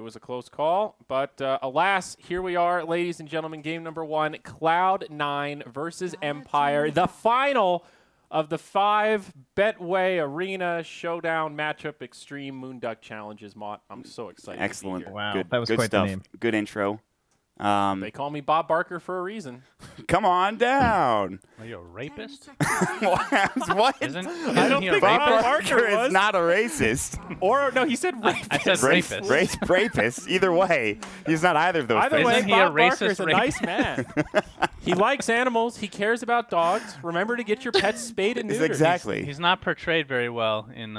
was a close call, but alas, here we are, ladies and gentlemen. Game number 1, Cloud9 versus Empire, the final of the 5 Betway Arena Showdown Matchup Extreme Moonduck Challenges. Mott, I'm so excited. Excellent. Wow, good, that was good quite stuff. the name. Good intro. They call me Bob Barker for a reason. Come on down. Are you a rapist? What? I don't think Bob Bob Barker Barker is was. not a racist. Or, no, he said rapist. I said rapist. Rapist. Either way, he's not either of those Either things. way, Isn't he a Bob Barker racist is a nice man. He likes animals. He cares about dogs. Remember to get your pets spayed and neutered. Exactly. He's not portrayed very well in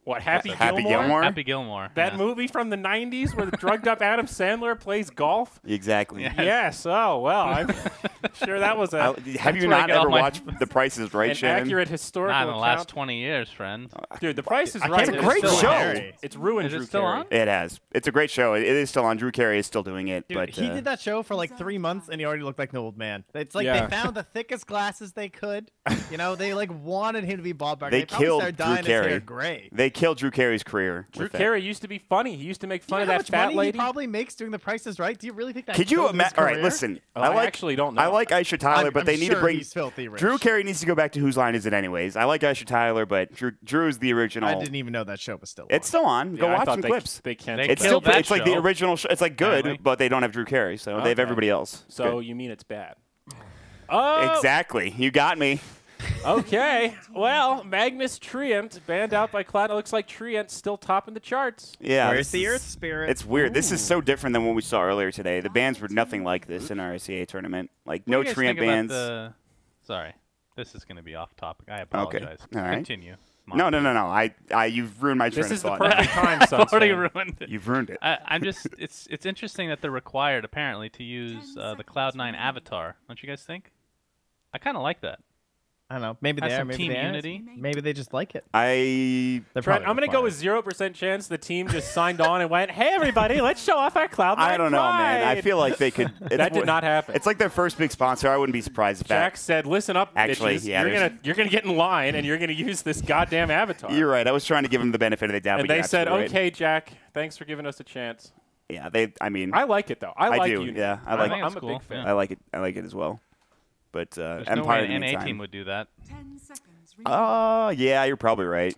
What, Happy Happy Gilmore? Gilmore? Happy Gilmore. That yeah. movie from the 90s where the drugged-up Adam Sandler plays golf? Exactly. Yeah. Yes. Oh, well, I'm sure that was Have you where I not get all ever my- watched The Price is Right, an Shannon? accurate historical Not in the last account. 20 years, friend. Dude, The Price is I Right. can't It's a great still show. on. It's ruined Is it Drew still Carey. on? It has. It's a great show. It is still on. Drew Carey is still doing it. Dude, but he did that show for like 3 months, and he already looked like an old man. It's like Yeah. they found the thickest glasses they could. You know, they like wanted him to be Bob Barker. They probably killed started Drew dyeing his hair Carey. gray. They killed Drew Carey's career. Drew with that. Carey used to be funny. He used to make fun You of know how that much fat money lady. he probably makes doing The Price is Right? Do you really think that? Could you killed his imagine? All right, career? listen. Oh, I I like. actually don't know. I like Aisha Tyler, but I'm they need sure to bring. he's filthy rich. Drew Carey needs to go back to Whose Line Is It Anyways? I like Aisha Tyler, but Drew's the original. I didn't even know that show was still on. It's still on. Go Yeah, I watch thought some they, clips. They can't. They It's killed still. that It's like the show. original. It's like good, Apparently. but they don't have Drew Carey, so they have Okay. everybody else. So Good. you mean it's bad? Oh, Exactly. You got me. okay. Well, Magnus Treant, banned out by Cloud. It looks like Treant's still topping the charts. Yeah. Where's this the is- Earth Spirit? It's weird. This is so different than what we saw earlier today. The bans were nothing like this in our ICA tournament. Like no What do you guys Treant think about bans. Sorry, this is going to be off topic. I apologize. All right. Continue. No. You've ruined my train This of is the thought. perfect time, I've already Suns fan. ruined it. You've ruined it. I'm just. It's interesting that they're required apparently to use the Cloud9 avatar. Don't you guys think? I kind of like that. I don't know. Maybe Has they are. some Maybe team they aren't. unity. Maybe they just like it. I Trent, I'm going to go with 0% chance the team just signed on and went, hey, everybody, let's show off our Cloud9 I don't know, man. I pride." feel like they could. That did not happen. It's like their first big sponsor. I wouldn't be surprised if Jack said, listen up, Actually, bitches. yeah, You're gonna get in line, and you're going to use this goddamn avatar. You're right. I was trying to give them the benefit of the doubt. and but they you're said, absolutely right. okay, Jack, thanks for giving us a chance. Yeah, they. I mean, I like it, though. I like do. you. Yeah, I I like. think I'm it's a cool. big fan. Yeah. I like it. I like it as well. But There's no Empire way in an the NA meantime. team would do that. 10 seconds. Oh, yeah, you're probably right.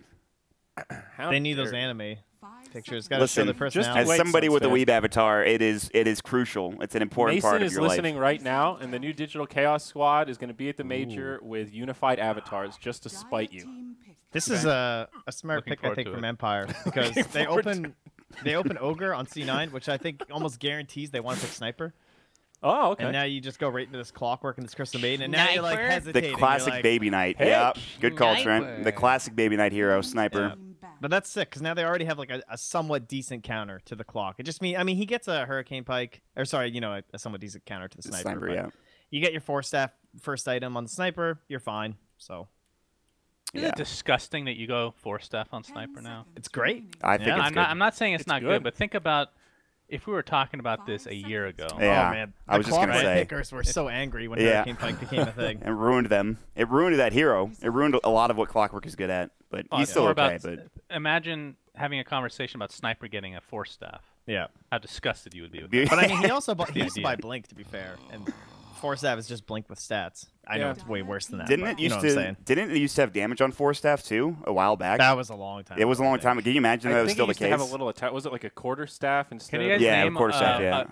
How They need those dare you. anime 5 pictures. seconds. Got to show Listen, their just personality. As wait, somebody Suns with a fan. Weeb avatar, it is crucial. It's an important Mason part of is your listening life. right now, and the new Digital Chaos Squad is going to be at the major with unified avatars just to spite you. Team pick. This is a smart Looking pick, I forward think, to from it. Empire because they forward open Ogre on C9, which I think almost guarantees they want to pick Sniper. Oh, okay. And now you just go right into this Clockwork and this Crystal Maiden, and now you're like Sniper. hesitating. The classic You're like, baby knight. Hey, Yeah, good call, Trent. sniper. The classic baby knight hero, sniper. Team back. But that's sick because now they already have like a somewhat decent counter to the clock. It just means, I mean, he gets a Hurricane Pike, or sorry, you know, a somewhat decent counter to the The Sniper. but yeah. You get your 4-staff first item on the Sniper, you're fine. So Isn't it disgusting that you go 4-staff on Sniper now? it's great. I think Yeah, it's I'm good. not saying it's, It's not good. good, but think about if we were talking about this a year ago. Yeah, Oh man, I was just gonna Clockwork say. pickers were so angry when Yeah. Hurricane Pike became a thing. And ruined them. It ruined that hero. It ruined a lot of what Clockwork is good at. But Oh, he's it's still more okay. about- But Imagine having a conversation about Sniper getting a 4-staff. Yeah, How disgusted you would be with Be- that. but I mean, he also he used to idea. buy Blink, to be fair, and 4-staff is just Blink with stats. I know Yeah. it's way worse than that. didn't but it you know used what I'm to? saying? Didn't it used to have damage on 4-staff too a while back? That was a long time. It was a ago, long I time think. ago. Can you imagine that I was think still it used the to case? have a little attack. Was it like a quarter staff instead Can you of... guys Yeah, name quarterstaff, yeah.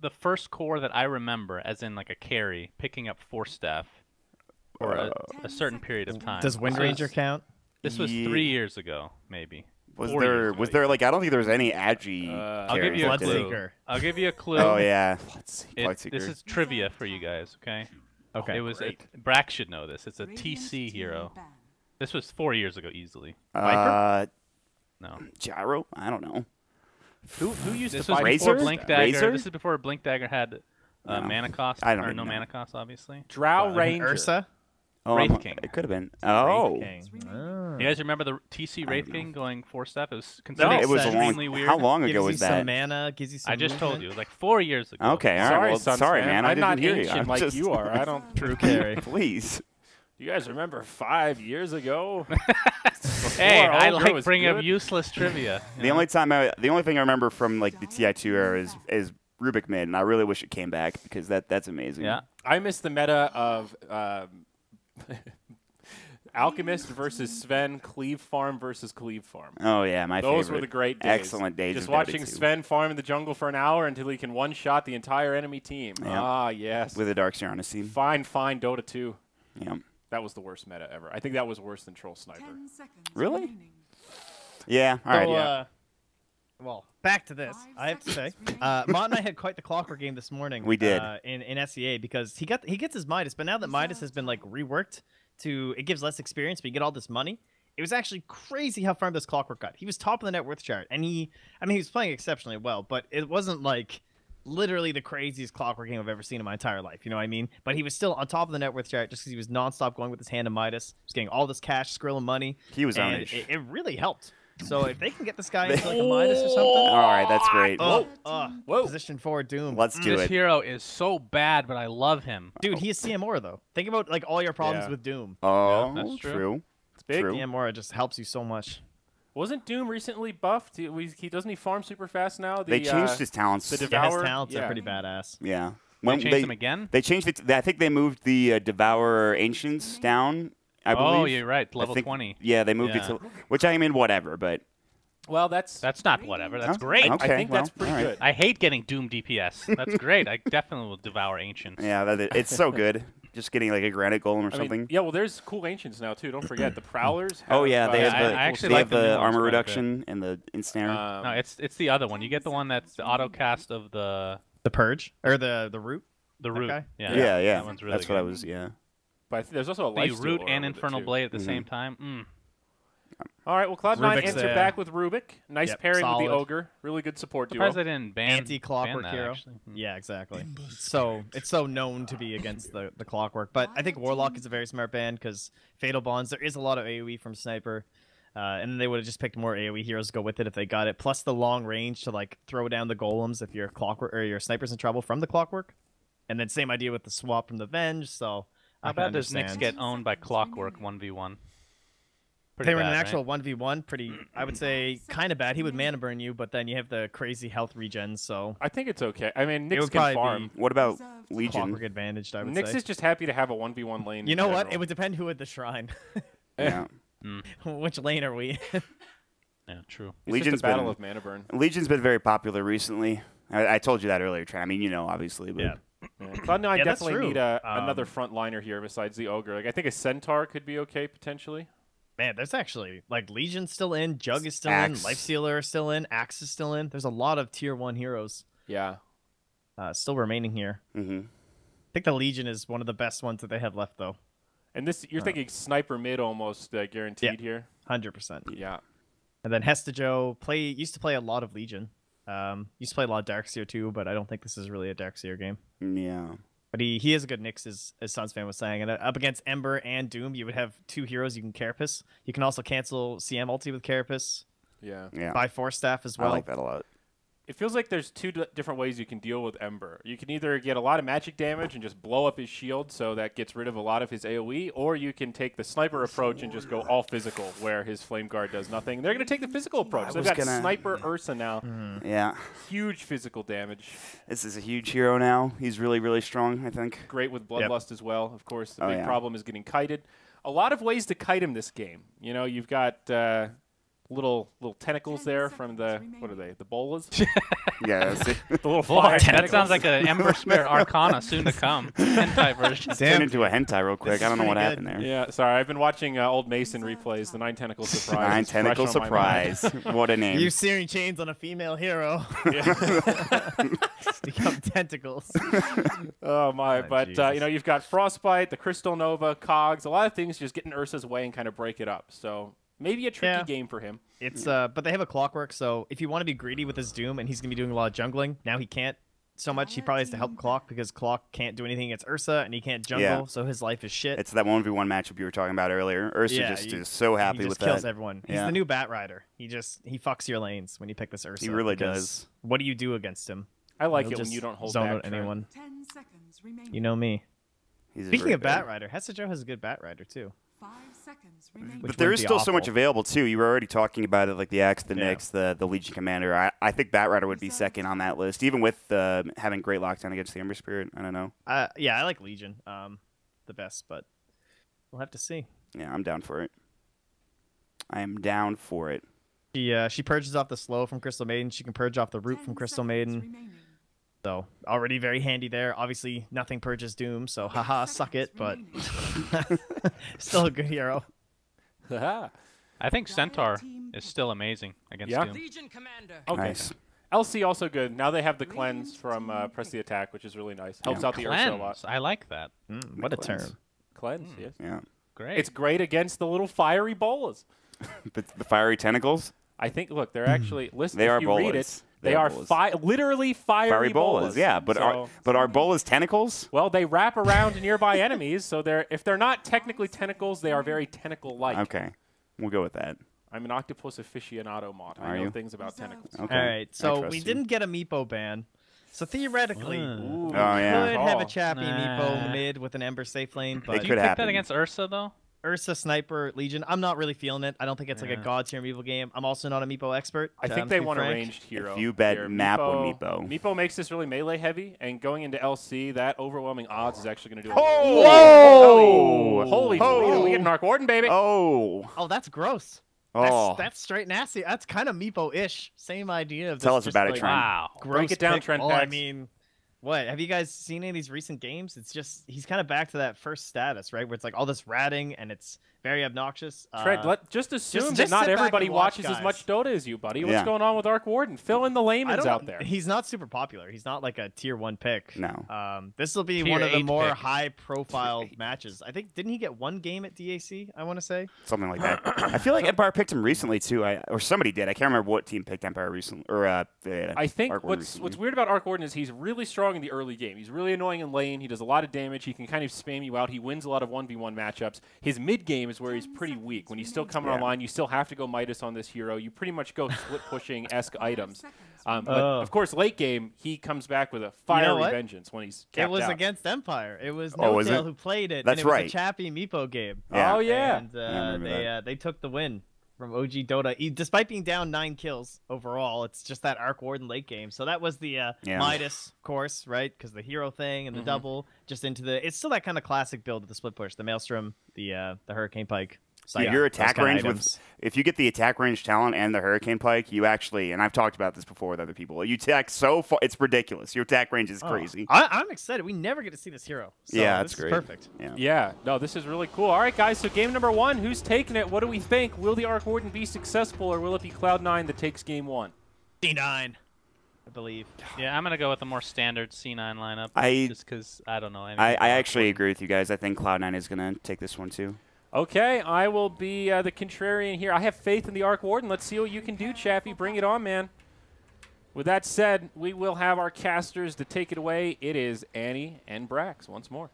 the first core that I remember, as in like a carry, picking up 4-staff for a certain period of time? Does Wind This Ranger was- count? This was Ye- 3 years ago, maybe. Was 4 there? years ago, Was even. there like? I don't think there was any Agi. I'll give carries you a that did it. clue. Bloodseeker. I'll give you a clue. Oh yeah. This is trivia for you guys, okay? Okay. It was Brack should know this. It's a TC hero. This was 4 years ago, easily. No, Gyro. I don't know. Who used this to was fight before Razor? Blink Dagger. Razor? This is before Blink Dagger had No. mana cost. I don't or even no know. mana cost, obviously. Drow Ranger? Ursa. Oh, Wraith King. It could have been. Oh. King. Ah. You guys remember the TC I Wraith don't know. King going 4-staff? It was No, considered It was a extremely long. weird. How long ago Gives was you that? some mana. Gives you some. I just told movement. you, it was like 4 years ago. Okay, all right. Sorry, Well, Suns sorry, fan. man. I I'm didn't not hear you. ancient I'm like just- you are. I don't... True carry. Please. You guys remember 5 years ago? Hey, I Ogre like was bringing up good. useless trivia. you The know? only thing I remember from like the TI2 era is Rubik mid, and I really wish it came back because that's amazing. Yeah. I miss the meta of Alchemist versus Sven, Cleve Farm versus Cleve Farm. Oh yeah, my favorite. Those were the great days. Excellent days. Just of Dota watching 2. Sven farm in the jungle for an hour until he can one-shot the entire enemy team. Yeah. Ah, yes. with a Darkseer on his team. Fine Dota 2. Yeah. That was the worst meta ever. I think that was worse than Troll Sniper. Really? Yeah. All right. So, Yeah. Well, back to this. I have to say, Mont and I had quite the clockwork game this morning. We did. In SEA because he gets his Midas, but now that Midas has been like reworked to, it gives less experience, but you get all this money. It was actually crazy how far this clockwork got. He was top of the net worth chart, and he was playing exceptionally well, but it wasn't like literally the craziest clockwork game I've ever seen in my entire life. You know what I mean? But he was still on top of the net worth chart just because he was nonstop going with his hand to Midas. He was getting all this cash, Skrill, and money. He was on and it. it really helped. So if they can get this guy into like a Midas or something. All right, that's great. Whoa. Position forward Doom. Let's do This it. hero is so bad, but I love him. Dude, he is CMora though. Think about like all your problems Yeah. with Doom. Oh, Yeah, that's true. true. It's big. True. CMora just helps you so much. Wasn't Doom recently buffed? He doesn't he farm super fast now? They changed his talents. the Yeah, his Devour? talents Yeah. are pretty badass. Yeah. They changed him again? They changed it. I think they moved the Devourer Ancients down. I believe. Oh, you're right. I Level think- 20. Yeah, they moved Yeah. it to. Which I mean, whatever. But Well, that's That's not whatever. That's Huh? great. Okay, I think that's well, pretty all right. good. I hate getting Doom DPS. That's great. I definitely will devour Ancients. yeah, it's so good. Just getting like a granite golem or I something. mean, yeah, well, there's cool ancients now too. Don't forget the prowlers. Oh have, yeah, they Yeah, have I the actually they like have the new the ones armor quite a bit. reduction and the ensnare. No, it's the other one. You get the one that's the auto cast of the The Purge or the Root. root. guy? Yeah, yeah, yeah. That one's really That's good. what I was. Yeah. But there's also a The life root and Infernal Blade at the same time. All right, well, Cloud9 Rubik's answered there. back with Rubik. Nice Yep, pairing with solid. the Ogre. Really good support duo. Surprised they didn't ban Anti-clockwork ban that, hero. actually. Yeah, exactly. It's so known to be against the clockwork, but I think Warlock is a very smart ban because Fatal Bonds. There is a lot of AOE from Sniper, and then they would have just picked more AOE heroes to go with it if they got it. Plus the long range to like throw down the golems if your clockwork or your Sniper's in trouble from the clockwork, and then same idea with the swap from the Venge. So I How can bad does Nyx understand. get owned by Clockwork 1v1? If Pretty they were in bad, an right? actual 1v1, pretty, I would say, kind of bad. He would mana burn you, but then you have the crazy health regen, so I think it's okay. I mean, it Nyx would can probably farm. be What about clockwork Legion? advantaged, I would Nyx say. is just happy to have a 1v1 lane. You in know what? general. It would depend who had the shrine. Yeah. Which lane are we? Yeah, true. It's Legion's just a battle been- of mana burn. Legion's been very popular recently. I told you that earlier, Trey. I mean, you know, obviously, but Yeah. Yeah. Cloud9 Yeah, that's definitely true. need another front liner here besides the Ogre. Like I think a Centaur could be okay potentially. Man, there's actually like Legion's still in, Jug is still Axe. in, Lifestealer is still in, Axe is still in. There's a lot of tier 1 heroes Yeah. still remaining here. hmm I think the Legion is one of the best ones that they have left, though. And this you're thinking sniper mid almost guaranteed here. 100%. Yeah. And then Hestajo used to play a lot of Legion. Used to play a lot of Darkseer too, but I don't think this is really a Darkseer game. Yeah. But he is a good Nyx, as Sunsfan was saying. And up against Ember and Doom, you would have two heroes you can Carapace. You can also cancel CM ulti with Carapace. Yeah. Yeah. Buy Force Staff as well. I like that a lot. It feels like there's two different ways you can deal with Ember. You can either get a lot of magic damage and just blow up his shield, so that gets rid of a lot of his AoE, or you can take the sniper approach and just go all physical, where his flame guard does nothing. They're going to take the physical approach. They've got sniper Ursa now. Yeah. Huge physical damage. This is a huge hero now. He's really, really strong, I think. Great with Bloodlust as well. Of course, the Oh, big yeah. problem is getting kited. A lot of ways to kite him this game. You know, you've got little tentacles there from the, what are they, the bolas? Yeah. that's it. The little Boy, fire that tentacles. sounds like an Ember Spirit Arcana soon to come. Hentai version. Turned into a hentai real quick. I don't know what pretty happened there. Yeah, sorry. I've been watching Old Mason replays. The 9 Tentacle Surprise. 9 is fresh tentacle on my mind. surprise. What a name. Use searing chains on a female hero. Become tentacles. Oh my! Oh, But Jesus. you know, you've got Frostbite, the Crystal Nova, Cogs, a lot of things just get in Ursa's way and kind of break it up. So maybe a tricky Yeah. game for him. It's but they have a Clockwork, so if you want to be greedy with his Doom, and he's gonna be doing a lot of jungling, now he can't so much. He probably has to help Clock because Clock can't do anything against Ursa, and he can't jungle, Yeah. so his life is shit. It's that 1v1 matchup you were talking about earlier. Ursa Yeah, just you- is so happy he with just kills that. everyone. He's Yeah. the new Bat Rider. He fucks your lanes when you pick this Ursa. He really because does. What do you do against him? I like He'll it when just you don't hold zone back. out Trent. anyone. 10 seconds remaining. You know me. He's a Speaking great of Bat guy. Rider, Hestajo has a good Bat Rider too. 5 But there is still so much available too. You were already talking about it, like the Axe, the Nyx, the Legion Commander. I think Batrider would be second on that list, even with having great lockdown against the Ember Spirit. I don't know. Yeah, I like Legion the best, but we'll have to see. Yeah, I'm down for it. I am down for it. She purges off the slow from Crystal Maiden. She can purge off the root from Crystal Maiden. So already very handy there. Obviously, nothing purges Doom, so haha, suck it, but still a good hero. I think Centaur is still amazing against Doom. Okay. Nice. LC also good. Now they have the cleanse from Press the Attack, which is really nice. Helps out the Ursa a lot. Cleanse. I like that. What a term. Cleanse, yes. Yeah. Great. It's great against the little fiery bolas. The fiery tentacles. I think. Look, they're actually listen. They if are you bolas. read it, They they are are bolas. literally fiery bolas. Yeah, but are bolas tentacles? Well, they wrap around nearby enemies, so if they're not technically tentacles, they are very tentacle-like. Okay, we'll go with that. I'm an octopus aficionado mod. I Are know you? things about tentacles. Okay. All right, I so trust we you. didn't get a Meepo ban. So theoretically, Ooh, Oh, yeah. could have a Oh. Chappie Meepo Nah. mid with an Ember safe lane, It but Do you could pick happen. that against Ursa though? Ursa, Sniper, Legion, I'm not really feeling it. I don't think it's like a Yeah. god tier Meepo game. I'm also not a Meepo expert. I think to they be want a frank. ranged hero. If you bet here. map on Meepo. Meepo makes this really melee heavy, and going into LC, that overwhelming odds is actually going to do it. Whoa! Holy Toledo, we get an Arc Warden, baby. Oh! Oh, that's gross. Oh! That's straight nasty. That's kind of Meepo-ish. Same idea of Tell this us just, about it, like, Trent. Wow. gross Break it down, pick. Trent Oh, I Packs. mean, what? Have you guys seen any of these recent games? It's just, he's kind of back to that first status, right? Where it's like all this ratting and it's very obnoxious. Trent, just assume just that not sit back everybody and watch, watches as guys. much Dota as you, buddy. What's Yeah. going on with Arc Warden? Fill in the I layman's don't out know. there. He's not super popular. He's not like a tier 1 pick. No. This will be Tier one of the 8 more pick. high-profile matches. I think, didn't he get one game at DAC, I want to say? Something like that. I feel like Empire picked him recently too. Or somebody did. I can't remember what team picked Empire recently. Or I think Arc Warden what's recently. weird about Arc Warden is he's really strong in the early game. He's really annoying in lane. He does a lot of damage. He can kind of spam you out. He wins a lot of 1v1 matchups. His mid game is where he's pretty weak. When he's still coming online, you still have to go Midas on this hero. You pretty much go split pushing-esque items. But of course, late game, he comes back with a fiery what? vengeance when he's capped It was out. against Empire. It was Oh, was No-Tail it? who played it. That's and it right. was a Chappie Meepo game. Yeah. Oh, yeah. And I remember they took the win from OG Dota. Despite being down 9 kills overall, it's just that Arc Warden late game. So that was the Midas, of course, right? Because the hero thing and the double, just into the... It's still that kind of classic build of the split push. The Maelstrom, the Hurricane Pike. So, Your those attack kinda range items. if you get the attack range talent and the Hurricane Pike, you actually, and I've talked about this before with other people, you attack so far, it's ridiculous. Your attack range is crazy. I'm excited. We never get to see this hero. So Yeah, this that's is great. perfect. Yeah, no, this is really cool. All right, guys, so game number 1, who's taking it? What do we think? Will the Arc Warden be successful, or will it be Cloud9 that takes game 1? D9, I believe. Yeah, I'm gonna go with a more standard C9 lineup. Just because I don't know. I actually agree with you guys. I think Cloud9 is going to take this one too. Okay, I will be the contrarian here. I have faith in the Arc Warden. Let's see what you can do, Chappie. Bring it on, man. With that said, we will have our casters to take it away. It is Annie and Brax once more.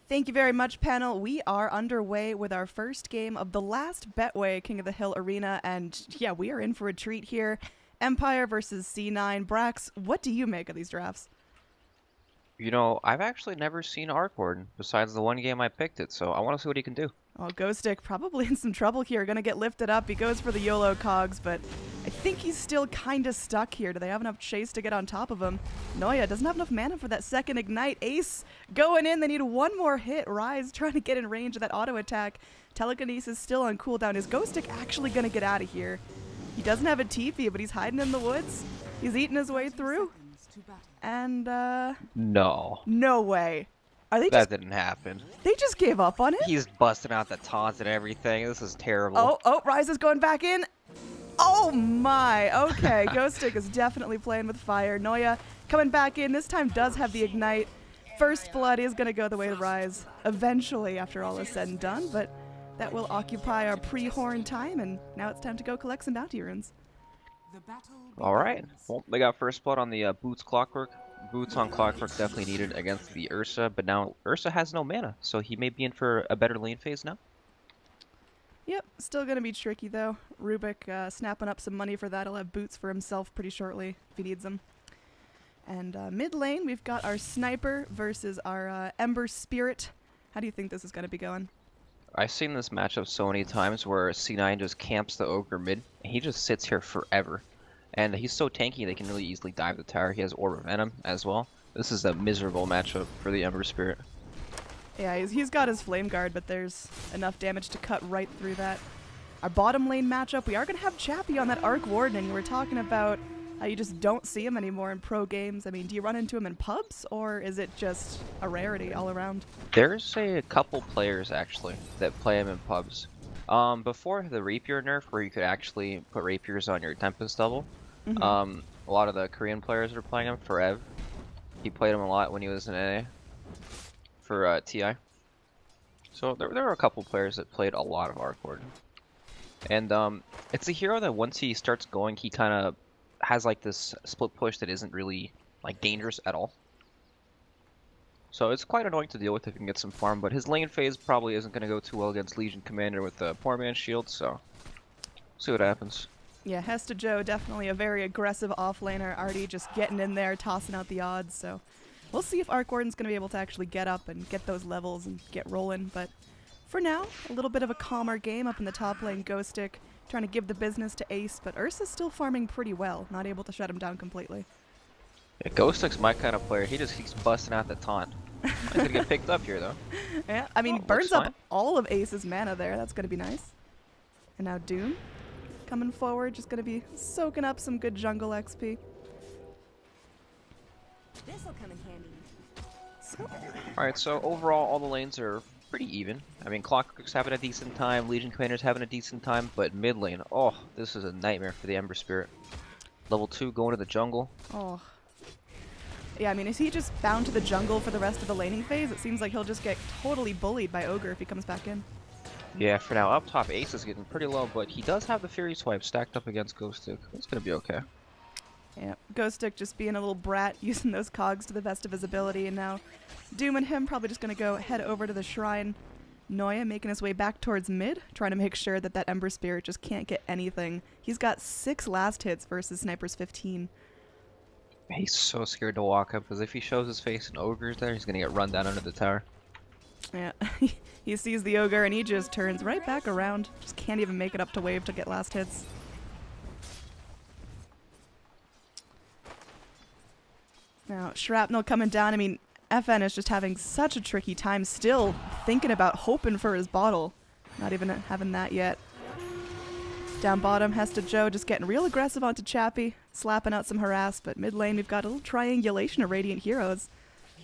Thank you very much, panel. We are underway with our first game of the last Betway King of the Hill Arena, and yeah, we are in for a treat here. Empire versus C9. Brax, what do you make of these drafts? You know, I've actually never seen Arc Warden besides the one game I picked it, so I want to see what he can do. Oh, Ghostic probably in some trouble here. Gonna get lifted up. He goes for the YOLO cogs, but I think he's still kind of stuck here. Do they have enough chase to get on top of him? Noya doesn't have enough mana for that second ignite. Ace going in. They need one more hit. Rise trying to get in range of that auto attack. Telekinesis still on cooldown. Is Ghostic actually gonna get out of here? He doesn't have a TP, but he's hiding in the woods. He's eating his way through. And, No, no way. Are they that didn't happen. they just gave up on it? He's busting out the taunts and everything. This is terrible. Oh, Rise is going back in. Oh my, okay. Ghostic is definitely playing with fire. Noya coming back in. This time does have the ignite. First blood is going to go the way of Rise eventually after all is said and done, but that will occupy our pre-horn time, and now it's time to go collect some bounty runes. All right. Well, they got first blood on the Boots Clockwork. Boots on Clockwork definitely needed against the Ursa, but now Ursa has no mana, so he may be in for a better lane phase now. Yep, still going to be tricky though. Rubik snapping up some money for that. He'll have boots for himself pretty shortly if he needs them. And mid lane, we've got our Sniper versus our Ember Spirit. How do you think this is going to be going? I've seen this matchup so many times where C9 just camps the Ogre mid, and he just sits here forever. And he's so tanky they can really easily dive the tower. He has Orb of Venom as well. This is a miserable matchup for the Ember Spirit. Yeah, he's got his Flame Guard, but there's enough damage to cut right through that. Our bottom lane matchup, we are going to have Chappie on that Arc Warden, and we're talking about how you just don't see him anymore in pro games. I mean, do you run into him in pubs, or is it just a rarity all around? There's a couple players, actually, that play him in pubs. Before the Rapier nerf, where you could actually put Rapiers on your Tempest double, a lot of the Korean players were playing him for Ev. He played him a lot when he was in NA for TI. So there were a couple players that played a lot of Arc Warden. And it's a hero that once he starts going, he kind of has like this split push that isn't really like dangerous at all. So it's quite annoying to deal with if you can get some farm, but his lane phase probably isn't going to go too well against Legion Commander with the poor man's shield, so see what happens. Yeah, Hesta Joe, definitely a very aggressive offlaner, already just getting in there, tossing out the odds, so we'll see if Arc Warden's going to be able to actually get up and get those levels and get rolling, but for now, a little bit of a calmer game up in the top lane. Ghostic trying to give the business to Ace, but Ursa's still farming pretty well, not able to shut him down completely. Yeah, Ghostic's my kind of player. He just keeps busting out the taunt. He's gonna get picked up here, though. Yeah, I mean, burns up all of Ace's mana there. That's going to be nice. And now Doom coming forward, just going to be soaking up some good jungle XP. This'll come in handy. Alright, so overall, all the lanes are pretty even. I mean, Clockwork's having a decent time, Legion Commander's having a decent time, but mid lane, oh, this is a nightmare for the Ember Spirit. Level 2 going to the jungle. Oh. Yeah, I mean, is he just bound to the jungle for the rest of the laning phase? It seems like he'll just get totally bullied by Ogre if he comes back in. Yeah, for now, up top, Ace is getting pretty low, but he does have the Fury Swipe stacked up against Ghostic. It's gonna be okay. Yeah, Ghostic just being a little brat, using those cogs to the best of his ability, and now Doom and him probably just going to go head over to the shrine. Noya making his way back towards mid, trying to make sure that that Ember Spirit just can't get anything. He's got 6 last hits versus Sniper's 15. He's so scared to walk up, because if he shows his face and Ogre's there, he's going to get run down under the tower. Yeah, he sees the Ogre and he just turns right back around. Just can't even make it up to wave to get last hits. Now, Shrapnel coming down. I mean, FN is just having such a tricky time still thinking about hoping for his bottle. Not even having that yet. Down bottom, Hesta Joe just getting real aggressive onto Chappie, slapping out some harass, but mid lane we've got a little triangulation of Radiant heroes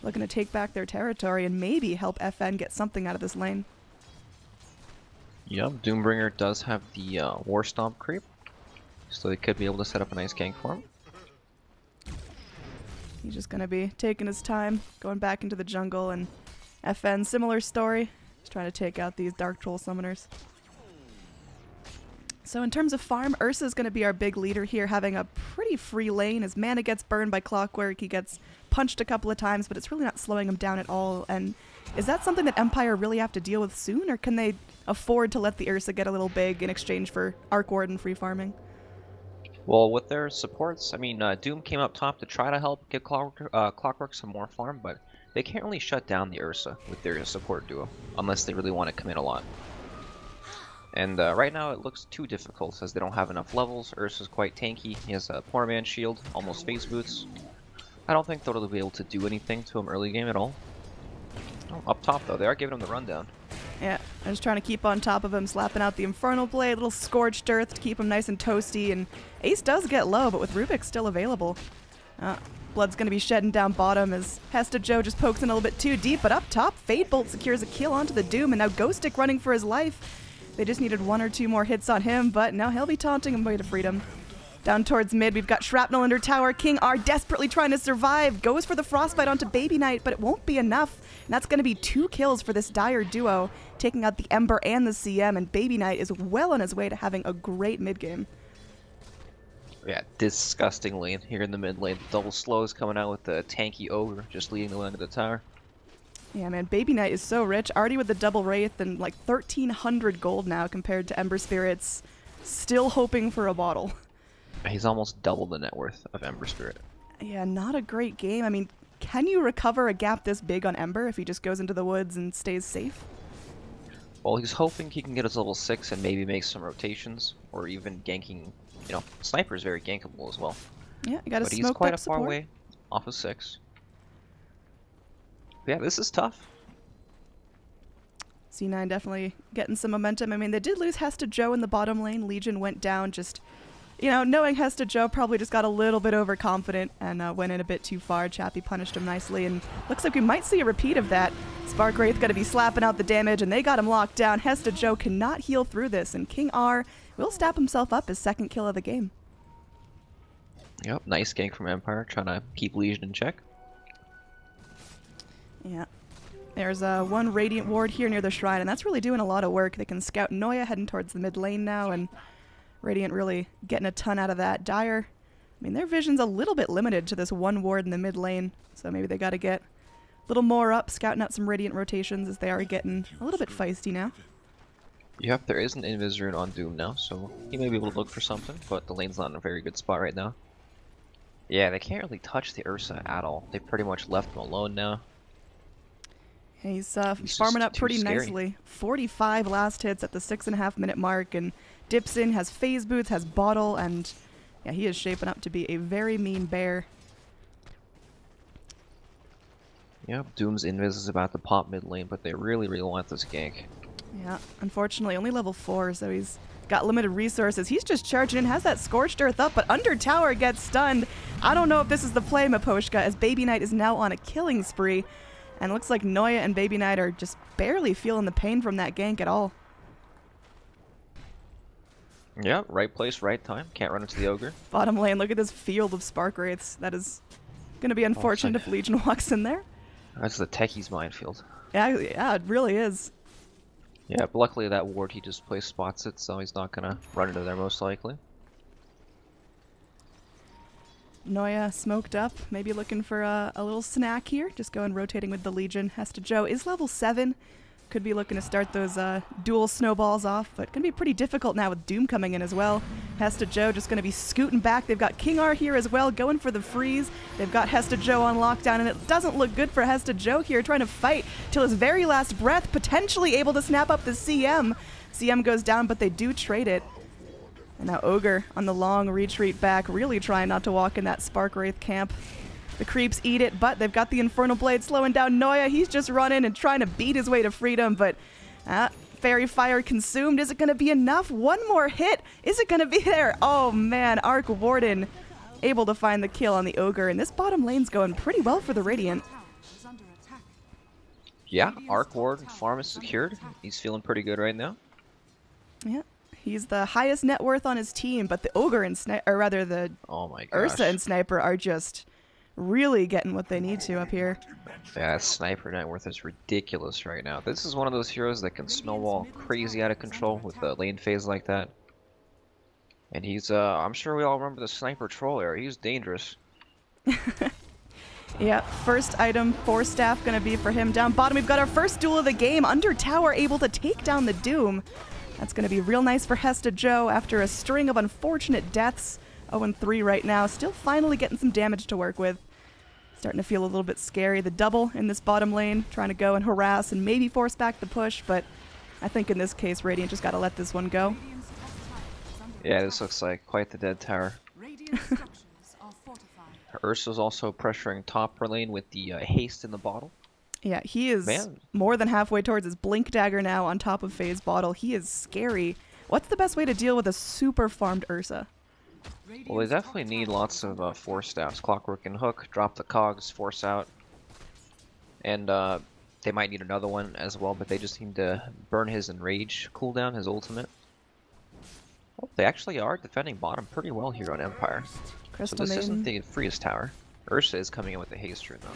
looking to take back their territory and maybe help FN get something out of this lane. Yep, Doombringer does have the War Stomp creep, so they could be able to set up a nice gank for him. He's just going to be taking his time, going back into the jungle, and FN, similar story. He's trying to take out these Dark Troll summoners. So in terms of farm, Ursa's going to be our big leader here, having a pretty free lane. His mana gets burned by Clockwork, he gets punched a couple of times, but it's really not slowing him down at all. And is that something that Empire really have to deal with soon, or can they afford to let the Ursa get a little big in exchange for Arc Warden free farming? Well, with their supports, I mean, Doom came up top to try to help get Clockwork some more farm, but they can't really shut down the Ursa with their support duo, unless they really want to commit a lot. And right now it looks too difficult, as they don't have enough levels. Ursa's quite tanky, he has a poor man's shield, almost face boots. I don't think they'll be able to do anything to him early game at all. Oh, up top though, they are giving him the rundown. Yeah, I'm just trying to keep on top of him, slapping out the Infernal Blade, little Scorched Earth to keep him nice and toasty, and Ace does get low, but with Rubik still available. Blood's going to be shedding down bottom as Hesta Joe just pokes in a little bit too deep, but up top, Fade Bolt secures a kill onto the Doom, and now Ghostic running for his life. They just needed 1 or 2 more hits on him, but now he'll be taunting him away to freedom. Down towards mid, we've got Shrapnel under tower. King R desperately trying to survive. Goes for the Frostbite onto Baby Knight, but it won't be enough. And that's going to be 2 kills for this dire duo, taking out the Ember and the CM, and Baby Knight is well on his way to having a great mid-game. Yeah, disgusting lane here in the mid lane. The double slows coming out with the tanky Ogre, just leading the way into the tower. Yeah, man, Baby Knight is so rich. Already with the double Wraith and like 1,300 gold now compared to Ember Spirits. Still hoping for a bottle. He's almost double the net worth of Ember Spirit. Yeah, not a great game. I mean, can you recover a gap this big on Ember if he just goes into the woods and stays safe? Well, he's hoping he can get his level 6 and maybe make some rotations, or even ganking. You know, Sniper is very gankable as well. Yeah, you got to But smoke he's quite up a far support. way off of 6. Yeah, this is tough. C9 definitely getting some momentum. I mean, they did lose Hesta Joe in the bottom lane. Legion went down just, you know, knowing Hesta Joe probably just got a little bit overconfident and went in a bit too far. Chappie punished him nicely, and looks like we might see a repeat of that. Spark Wraith going to be slapping out the damage, and they got him locked down. Hesta Joe cannot heal through this, and King R will stab himself up his second kill of the game. Yep, nice gank from Empire, trying to keep Legion in check. Yeah. There's one Radiant ward here near the shrine, and that's really doing a lot of work. They can scout Noya heading towards the mid lane now, and Radiant really getting a ton out of that. Dire, I mean, their vision's a little bit limited to this one ward in the mid lane, so maybe they got to get a little more up, scouting out some Radiant rotations as they are getting a little bit feisty now. Yep, there is an Invis rune on Doom now, so he may be able to look for something, but the lane's not in a very good spot right now. Yeah, they can't really touch the Ursa at all. They pretty much left him alone now. He's farming up pretty nicely. 45 last hits at the 6.5 minute mark, and dips in, has phase boots, has bottle, and yeah, he is shaping up to be a very mean bear. Yep, Doom's Invis is about to pop mid lane, but they really, really want this gank. Yeah, unfortunately, only level 4, so he's got limited resources. He's just charging in, has that Scorched Earth up, but Under Tower gets stunned. I don't know if this is the play, Miposhka, as Baby Knight is now on a killing spree. And it looks like Noya and Baby Knight are just barely feeling the pain from that gank at all. Yeah, right place, right time. Can't run into the Ogre. Bottom lane, look at this field of Spark Wraiths. That is going to be unfortunate if Legion walks in there. That's the Techie's minefield. Yeah, it really is. Yeah, but luckily that ward he just plays spots it, so he's not going to run into there most likely. Noya smoked up, maybe looking for a little snack here. Just going rotating with the Legion. Hesta Joe is level 7. Could be looking to start those dual snowballs off, but going to be pretty difficult now with Doom coming in as well. Hesta Joe just going to be scooting back. They've got King R here as well, going for the freeze. They've got Hesta Joe on lockdown, and it doesn't look good for Hesta Joe here, trying to fight till his very last breath, potentially able to snap up the CM. CM goes down, but they do trade it. And now Ogre on the long retreat back, really trying not to walk in that Spark Wraith camp. The creeps eat it, but they've got the Infernal Blade slowing down Noya. He's just running and trying to beat his way to freedom, but Fairy Fire consumed. Is it going to be enough? One more hit. Is it going to be there? Oh man, Arc Warden able to find the kill on the Ogre, and this bottom lane's going pretty well for the Radiant. Yeah, Arc Warden farm is secured. He's feeling pretty good right now. Yeah. He's the highest net worth on his team, but the Ogre and or rather the Ursa and Sniper are just really getting what they need to up here. Yeah, Sniper net worth is ridiculous right now. This is one of those heroes that can snowball crazy out of control with the lane phase like that. And he's, I'm sure we all remember the Sniper troll era. He's dangerous. Yeah, first item, Force Staff gonna be for him. Down bottom, we've got our first duel of the game. Under Tower able to take down the Doom. That's going to be real nice for Hesta Joe after a string of unfortunate deaths. 0-3 right now. Still finally getting some damage to work with. Starting to feel a little bit scary. The double in this bottom lane, trying to go and harass and maybe force back the push, but I think in this case, Radiant just got to let this one go. Yeah, this looks like quite the dead tower. Ursa's also pressuring top lane with the haste in the bottle. Yeah, he is more than halfway towards his Blink Dagger now on top of Phase Bottle. He is scary. What's the best way to deal with a super farmed Ursa? Well, they definitely need lots of Force Staffs. Clockwork and Hook, drop the cogs, force out. And they might need another one as well, but they just need to burn his Enrage cooldown, his ultimate. Oh, they actually are defending bottom pretty well here on Empire. So this isn't the freest tower. Ursa is coming in with the haste rune though.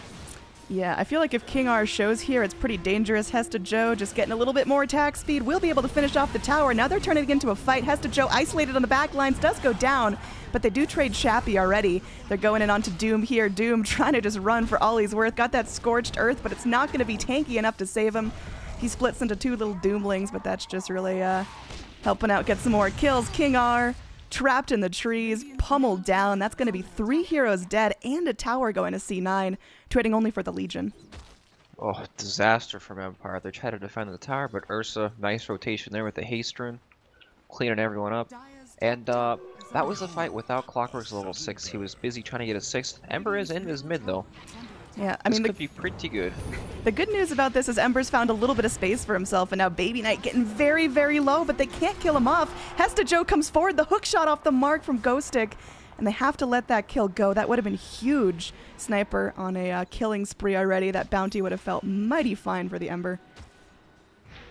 Yeah, I feel like if King R shows here, it's pretty dangerous. Hesta Joe just getting a little bit more attack speed. Will be able to finish off the tower. Now they're turning it into a fight. Hesta Joe isolated on the back lines, does go down, but they do trade Chappie already. They're going in onto Doom here. Doom trying to just run for all he's worth. Got that Scorched Earth, but it's not going to be tanky enough to save him. He splits into two little Doomlings, but that's just really helping out get some more kills. King R trapped in the trees, pummeled down. That's going to be 3 heroes dead and a tower going to C9, trading only for the Legion. Oh, disaster from Empire. They try to defend the tower, but Ursa, nice rotation there with the haste rune, cleaning everyone up. And that was the fight without Clockwork's level 6. He was busy trying to get a 6th. Ember is in his mid, though. Yeah, I mean, this could be pretty good. The good news about this is Ember's found a little bit of space for himself, and now Baby Knight getting very, very low, but they can't kill him off. Hesta Joe comes forward, the hook shot off the mark from Ghostic, and they have to let that kill go. That would have been huge. Sniper on a killing spree already. That bounty would have felt mighty fine for the Ember.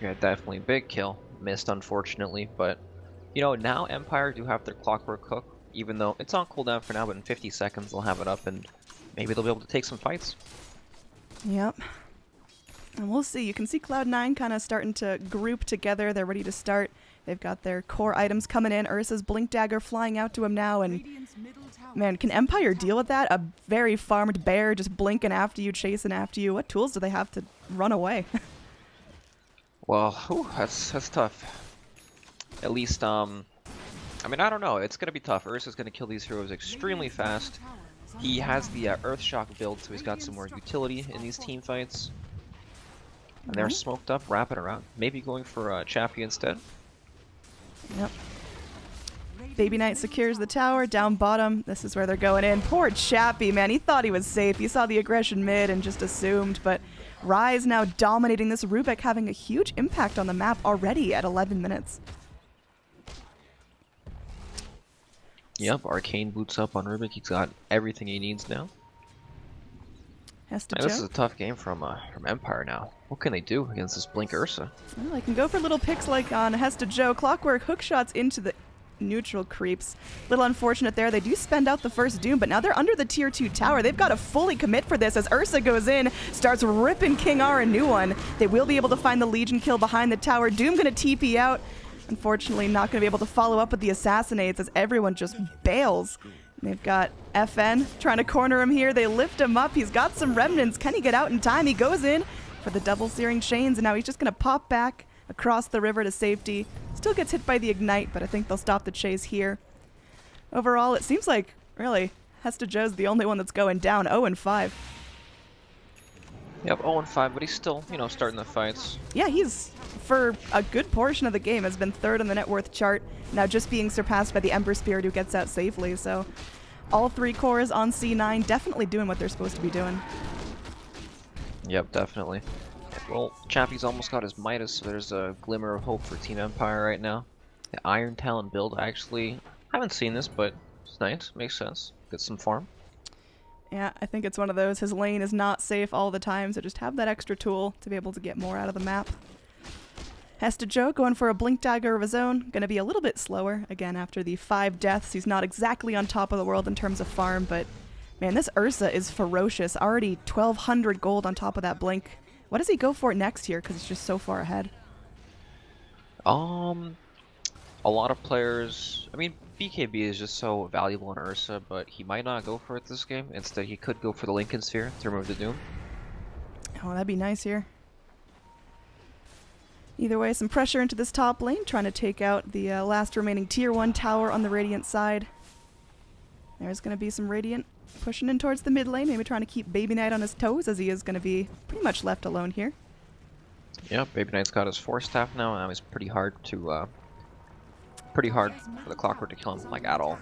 Yeah, definitely big kill. Missed, unfortunately, but, you know, now Empire do have their Clockwork hook, even though it's on cooldown for now, but in 50 seconds they'll have it up, and maybe they'll be able to take some fights. Yep. And we'll see. You can see Cloud9 kind of starting to group together. They're ready to start. They've got their core items coming in. Ursa's Blink Dagger flying out to him now. And, man, can Empire deal with that? A very farmed bear just blinking after you, chasing after you. What tools do they have to run away? Well, whew, that's tough. At least, I mean, I don't know. It's going to be tough. Ursa's going to kill these heroes extremely fast. He has the Earth Shock build, so he's got some more utility in these team fights. And they're smoked up, wrapping around. Maybe going for Chappie instead. Yep. Baby Knight secures the tower, down bottom. This is where they're going in. Poor Chappie, man. He thought he was safe. He saw the aggression mid and just assumed. But Rise now dominating this. Rubik having a huge impact on the map already at 11 minutes. Yep, Arcane boots up on Rubik. He's got everything he needs now. Hesta And Joe. this is a tough game from Empire now. What can they do against this Blink Ursa? Well, I can go for little picks like on Hesta Joe. Clockwork hook shots into the neutral creeps. Little unfortunate there. They do spend out the first Doom, but now they're under the tier 2 tower. They've got to fully commit for this as Ursa goes in, starts ripping King R a new one. They will be able to find the Legion kill behind the tower. Doom going to TP out. Unfortunately, not going to be able to follow up with the assassinates as everyone just bails. They've got FN trying to corner him here. They lift him up. He's got some remnants. Can he get out in time? He goes in for the double searing chains, and now he's just going to pop back across the river to safety. Still gets hit by the Ignite, but I think they'll stop the chase here. Overall, it seems like, really, Hesta Joe's the only one that's going down. 0-5. Yep, 0-5, but he's still, you know, starting the fights. Yeah, he's, for a good portion of the game, has been third on the net worth chart, now just being surpassed by the Ember Spirit who gets out safely. So all 3 cores on C9 definitely doing what they're supposed to be doing. Yep, definitely. Well, Chappie's almost got his Midas, so there's a glimmer of hope for Team Empire right now. The Iron Talon build, actually, haven't seen this, but it's nice, makes sense. Get some farm. Yeah, I think it's one of those. His lane is not safe all the time, so just have that extra tool to be able to get more out of the map. Hesta Joe going for a Blink Dagger of his own. Going to be a little bit slower. Again, after the 5 deaths, he's not exactly on top of the world in terms of farm, but man, this Ursa is ferocious. Already 1,200 gold on top of that Blink. What does he go for next here? Because it's just so far ahead. A lot of players, I mean, BKB is just so valuable in Ursa, but he might not go for it this game. Instead, he could go for the Lincoln Sphere to remove the Doom. Oh, that'd be nice here. Either way, some pressure into this top lane, trying to take out the last remaining tier 1 tower on the Radiant side. There's going to be some Radiant pushing in towards the mid lane, maybe trying to keep Baby Knight on his toes, as he is going to be pretty much left alone here. Yeah, Baby Knight's got his 4 staff now, and it's pretty hard to, for the Clockwork to kill him, like, at all.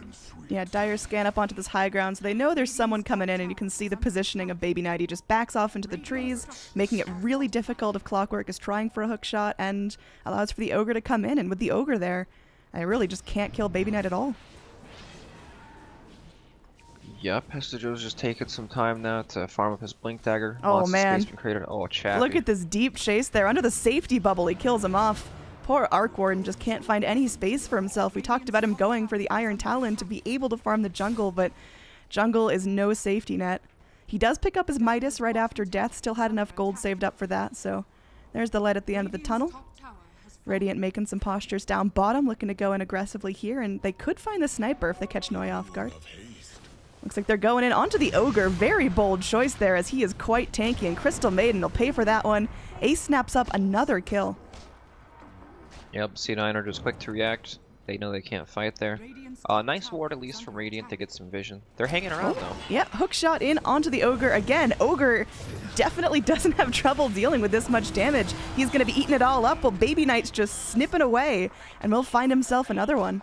Yeah, Dire scan up onto this high ground, so they know there's someone coming in, and you can see the positioning of Baby Knight. He just backs off into the trees, making it really difficult if Clockwork is trying for a hook shot, and allows for the Ogre to come in, and with the Ogre there, I really just can't kill Baby Knight at all. Yep, Hesta Joe's just taking some time now to farm up his Blink Dagger. Oh, Lots man. of space been created. Oh, Chappie. Look at this deep chase there. Under the safety bubble, he kills him off. Poor Arc Warden just can't find any space for himself. We talked about him going for the Iron Talon to be able to farm the jungle, but jungle is no safety net. He does pick up his Midas right after death, still had enough gold saved up for that, so there's the light at the end of the tunnel. Radiant making some postures down bottom, looking to go in aggressively here, and they could find the sniper if they catch Noi off guard. Looks like they're going in onto the Ogre. Very bold choice there, as he is quite tanky, and Crystal Maiden will pay for that one. Ace snaps up another kill. Yep, C9 are just quick to react. They know they can't fight there. Nice ward at least from Radiant to get some vision. They're hanging around though. Yeah, hook shot in onto the Ogre again. Ogre definitely doesn't have trouble dealing with this much damage. He's going to be eating it all up while Baby Knight's just snipping away, and will find himself another one.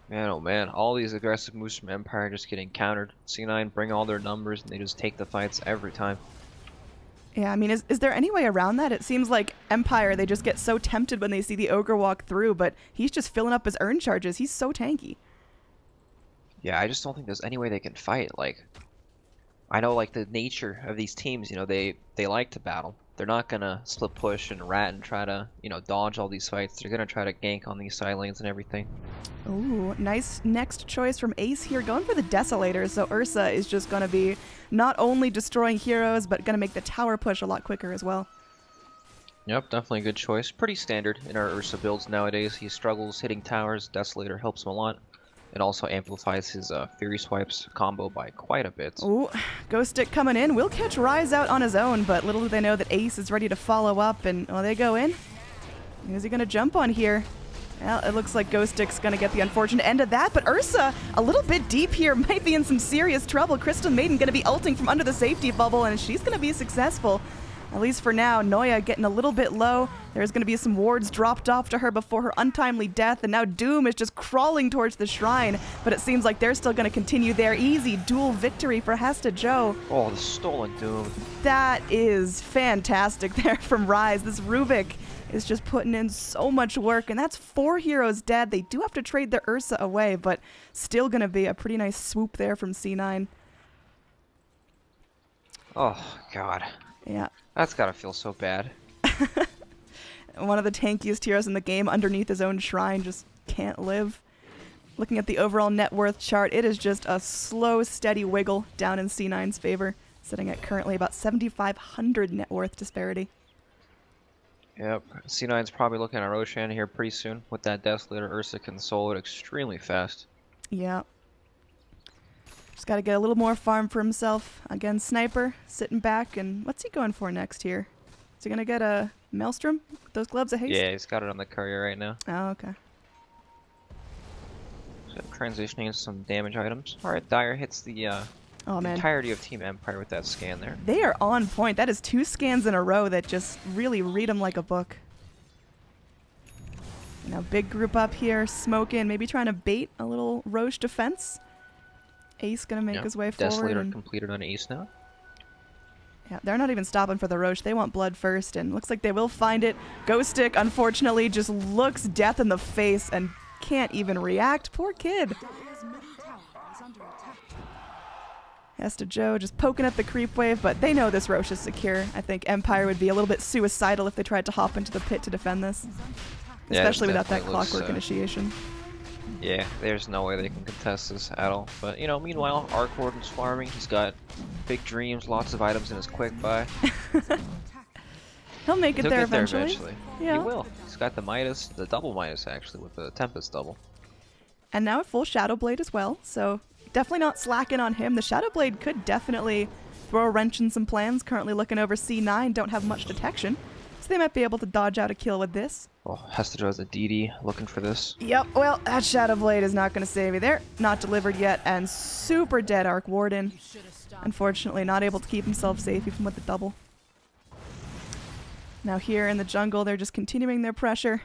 Man, oh man, all these aggressive moves from Empire just getting countered. C9 bring all their numbers and they just take the fights every time. Yeah, I mean, is there any way around that? It seems like Empire, they just get so tempted when they see the Ogre walk through, but he's just filling up his urn charges. He's so tanky. Yeah, I just don't think there's any way they can fight. Like, I know like the nature of these teams, you know, they like to battle. They're not gonna split push and rat and try to, you know, dodge all these fights. They're gonna try to gank on these side lanes and everything. Ooh, nice next choice from Ace here, going for the Desolator. So Ursa is just gonna be not only destroying heroes, but gonna make the tower push a lot quicker as well. Yep, definitely a good choice. Pretty standard in our Ursa builds nowadays. He struggles hitting towers. Desolator helps him a lot. It also amplifies his Fury Swipes combo by quite a bit. Ooh, Ghost Stick coming in. Will catch Rise out on his own, but little do they know that Ace is ready to follow up, and well, they go in. Who's he going to jump on here? Well, it looks like Ghost Stick's going to get the unfortunate end of that, but Ursa, a little bit deep here, might be in some serious trouble. Crystal Maiden going to be ulting from under the safety bubble, and she's going to be successful. At least for now. Noya getting a little bit low. There's going to be some wards dropped off to her before her untimely death, and now Doom is just crawling towards the shrine, but it seems like they're still going to continue their easy duel victory for Hesta Joe. Oh, the stolen Doom. That is fantastic there from Rise. This Rubik is just putting in so much work, and that's 4 heroes dead. They do have to trade their Ursa away, but still going to be a pretty nice swoop there from C9. Oh, God. Yeah. That's gotta feel so bad. One of the tankiest heroes in the game underneath his own shrine just can't live. Looking at the overall net worth chart, it is just a slow, steady wiggle down in C9's favor, sitting at currently about 7,500 net worth disparity. Yep, C9's probably looking at Roshan here pretty soon. With that Desolator, Ursa can solo it extremely fast. Yeah. Just got to get a little more farm for himself. Again, Sniper sitting back, and what's he going for next here? Is he going to get a Maelstrom with those gloves of haste? Yeah, he's got it on the courier right now. Oh, okay. So transitioning into some damage items. Alright, Dire hits the entirety of Team Empire with that scan there. They are on point. That is 2 scans in a row that just really read them like a book. Now, big group up here, smoking, maybe trying to bait a little Roche defense. Ace gonna make his way forward. Desolator completed on Ace now. Yeah, they're not even stopping for the Roche. They want blood first, and looks like they will find it. Ghost Stick, unfortunately, just looks death in the face and can't even react. Poor kid. Hesta Joe just poking at the creep wave, but they know this Roche is secure. I think Empire would be a little bit suicidal if they tried to hop into the pit to defend this. Especially without that clockwork initiation. Yeah, there's no way they can contest this at all. But, you know, meanwhile, Arc Warden's farming. He's got big dreams, lots of items in his quick buy. He'll make it there eventually. Yeah. He will. He's got the Midas, the double Midas actually, with the Tempest double. And now a full Shadow Blade as well, so definitely not slacking on him. The Shadow Blade could definitely throw a wrench in some plans. Currently looking over C9, don't have much detection. So they might be able to dodge out a kill with this. Oh, Hesta Joe has a DD looking for this. Yep, well, that Shadow Blade is not going to save you there. Not delivered yet, and super dead Arc Warden. Unfortunately, not able to keep himself safe even with the double. Now here in the jungle, they're just continuing their pressure.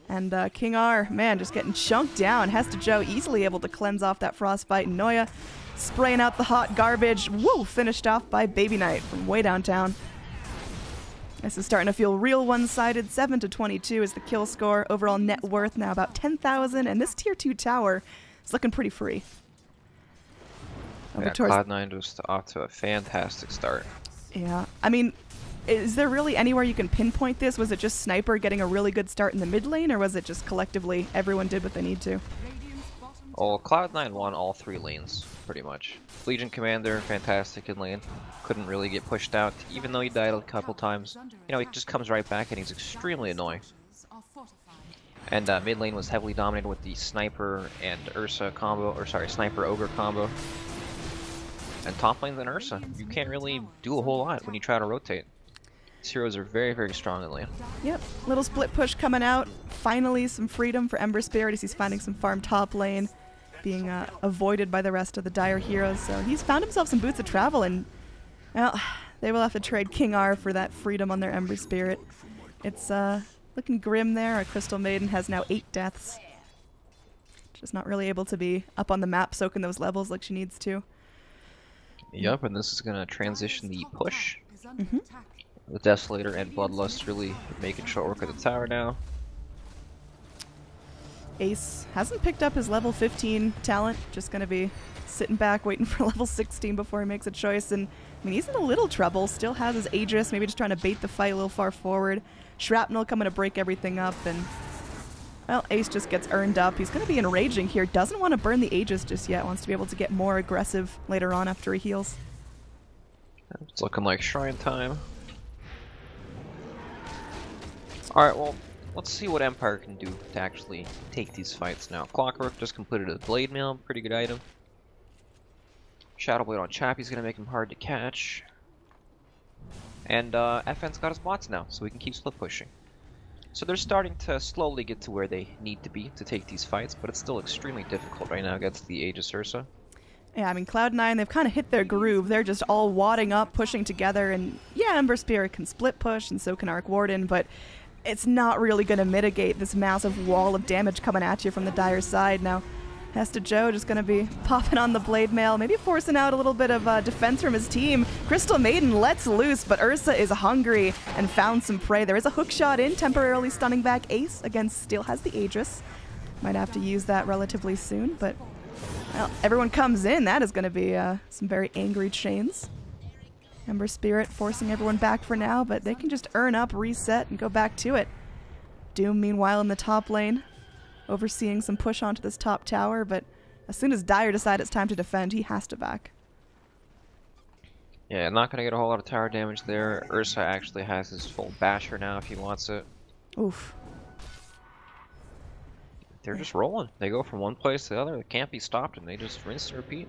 And King R, man, just getting chunked down. Hesta Joe easily able to cleanse off that frostbite. And Noya spraying out the hot garbage. Woo! Finished off by Baby Knight from way downtown. This is starting to feel real one-sided. 7-22 is the kill score. Overall net worth now about 10,000, and this tier 2 tower is looking pretty free. Yeah, Cloud9 just off to a fantastic start. Yeah, I mean, is there really anywhere you can pinpoint this? Was it just Sniper getting a really good start in the mid lane, or was it just collectively everyone did what they need to? Oh, Cloud9 won all 3 lanes, pretty much. Legion Commander, fantastic in lane. Couldn't really get pushed out, even though he died a couple times. You know, he just comes right back and he's extremely annoying. And mid lane was heavily dominated with the Sniper and Ursa combo, or sorry, Sniper Ogre combo. And top lane's an Ursa. You can't really do a whole lot when you try to rotate. These heroes are very, very strong in lane. Yep, little split push coming out. Finally some freedom for Ember Spirit as he's finding some farm top lane, being avoided by the rest of the Dire heroes. So he's found himself some boots of travel, and well, they will have to trade King R for that freedom on their Ember Spirit. It's looking grim there. Our Crystal Maiden has now 8 deaths. Just not really able to be up on the map soaking those levels like she needs to. Yep, and this is going to transition the push. Mm-hmm. The Desolator and Bloodlust really making short work of the tower now. Ace hasn't picked up his level 15 talent, just going to be sitting back waiting for level 16 before he makes a choice. And I mean, he's in a little trouble, still has his Aegis, maybe just trying to bait the fight a little far forward. Shrapnel coming to break everything up, and well, Ace just gets earned up. He's going to be enraging here, doesn't want to burn the Aegis just yet, wants to be able to get more aggressive later on after he heals. It's looking like Shrine time. Alright, well, let's see what Empire can do to actually take these fights now. Clockwork just completed a Blade Mail, pretty good item. Shadow Blade on Chappie's gonna make him hard to catch. And FN's got his bots now, so we can keep split pushing. So they're starting to slowly get to where they need to be to take these fights, but it's still extremely difficult right now against the Aegis Ursa. Yeah, I mean, Cloud9, they've kind of hit their groove. They're just all wadding up, pushing together, and yeah, Ember Spirit can split push, and so can Arc Warden, but it's not really going to mitigate this massive wall of damage coming at you from the Dire side. Now, Hesta Joe just going to be popping on the Blade Mail, maybe forcing out a little bit of defense from his team. Crystal Maiden lets loose, but Ursa is hungry and found some prey. There is a hook shot in, temporarily stunning back Ace. Again, still has the Aegis. Might have to use that relatively soon, but well, everyone comes in. That is going to be some very angry chains. Ember Spirit forcing everyone back for now, but they can just earn up, reset, and go back to it. Doom, meanwhile, in the top lane, overseeing some push onto this top tower, but as soon as Dire decides it's time to defend, he has to back. Yeah, not gonna get a whole lot of tower damage there. Ursa actually has his full basher now if he wants it. Oof. They're just rolling. They go from one place to the other. They can't be stopped, and they just rinse and repeat.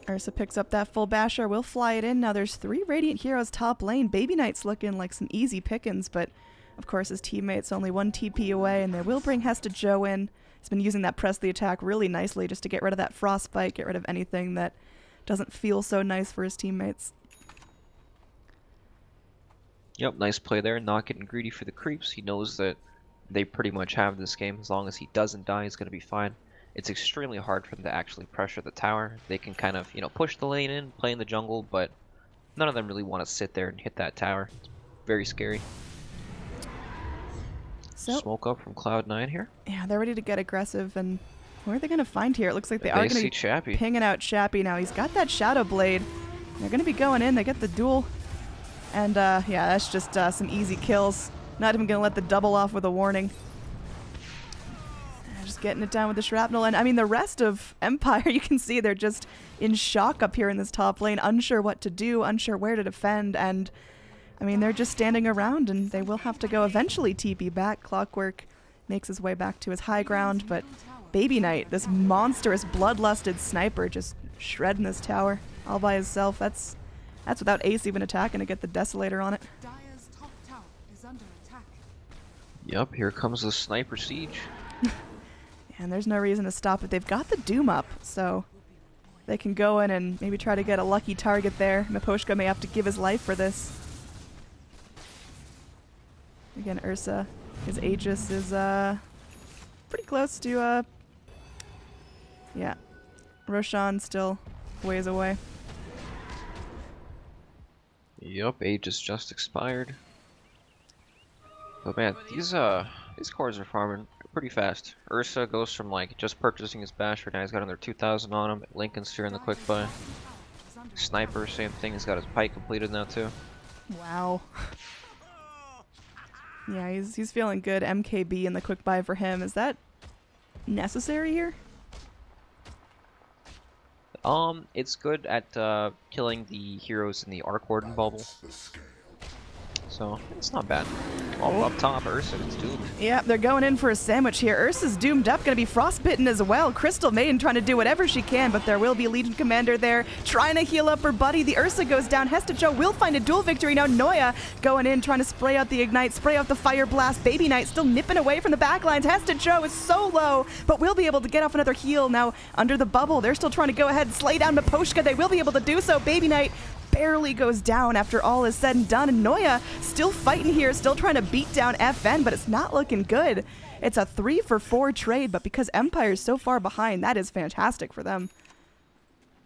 Ursa picks up that full basher, will fly it in. Now there's 3 Radiant heroes top lane. Baby Knight's looking like some easy pickings, but of course his teammate's only 1 TP away, and they will bring Hesta Joe in. He's been using that press the attack really nicely just to get rid of that frostbite, get rid of anything that doesn't feel so nice for his teammates. Yep, nice play there. Not getting greedy for the creeps. He knows that they pretty much have this game. As long as he doesn't die, he's going to be fine. It's extremely hard for them to actually pressure the tower. They can kind of, push the lane in, play in the jungle, but none of them really want to sit there and hit that tower. It's very scary. So, smoke up from Cloud9 here. Yeah, they're ready to get aggressive, and who are they going to find here? It looks like they are going to be pinging out Chappie now. He's got that Shadow Blade. They're going to be going in. They get the duel. And, yeah, that's just some easy kills. Not even going to let the double off with a warning. Just getting it down with the shrapnel. And, I mean, the rest of Empire, you can see they're just in shock up here in this top lane, unsure what to do, unsure where to defend. And, I mean, they're just standing around, and they will have to go eventually TP back. Clockwork makes his way back to his high ground, but Baby Knight, this monstrous bloodlusted sniper, just shredding this tower all by himself. That's without Ace even attacking to get the Desolator on it. Yep, here comes the sniper siege. And there's no reason to stop it. They've got the Doom up, so they can go in and maybe try to get a lucky target there. Miposhka may have to give his life for this. Again, Ursa, his Aegis is pretty close to, yeah. Roshan still ways away. Yup, Aegis just expired. But man, these cores are farming pretty fast. Ursa goes from like just purchasing his basher, now he's got another 2,000 on him. Lincoln's here in the quick buy. Sniper, same thing, he's got his pike completed now too. Wow. Yeah, he's feeling good. MKB in the quick buy for him. Is that necessary here? It's good at killing the heroes in the Arc Warden bubble. So so it's not bad. All up top, Ursa is doomed. Yeah, they're going in for a sandwich here. Ursa's doomed up, going to be frostbitten as well. Crystal Maiden trying to do whatever she can, but there will be Legion Commander there trying to heal up her buddy. The Ursa goes down. Hesta Joe will find a duel victory. Now Noya going in, trying to spray out the Ignite, spray out the Fire Blast. Baby Knight still nipping away from the backlines. Hesta Joe is so low, but will be able to get off another heal. Now under the bubble, they're still trying to go ahead and slay down Miposhka. They will be able to do so. Baby Knight barely goes down after all is said and done, and Noya still fighting here, still trying to beat down FN, but it's not looking good. It's a 3-for-4 trade, but because Empire is so far behind, that is fantastic for them.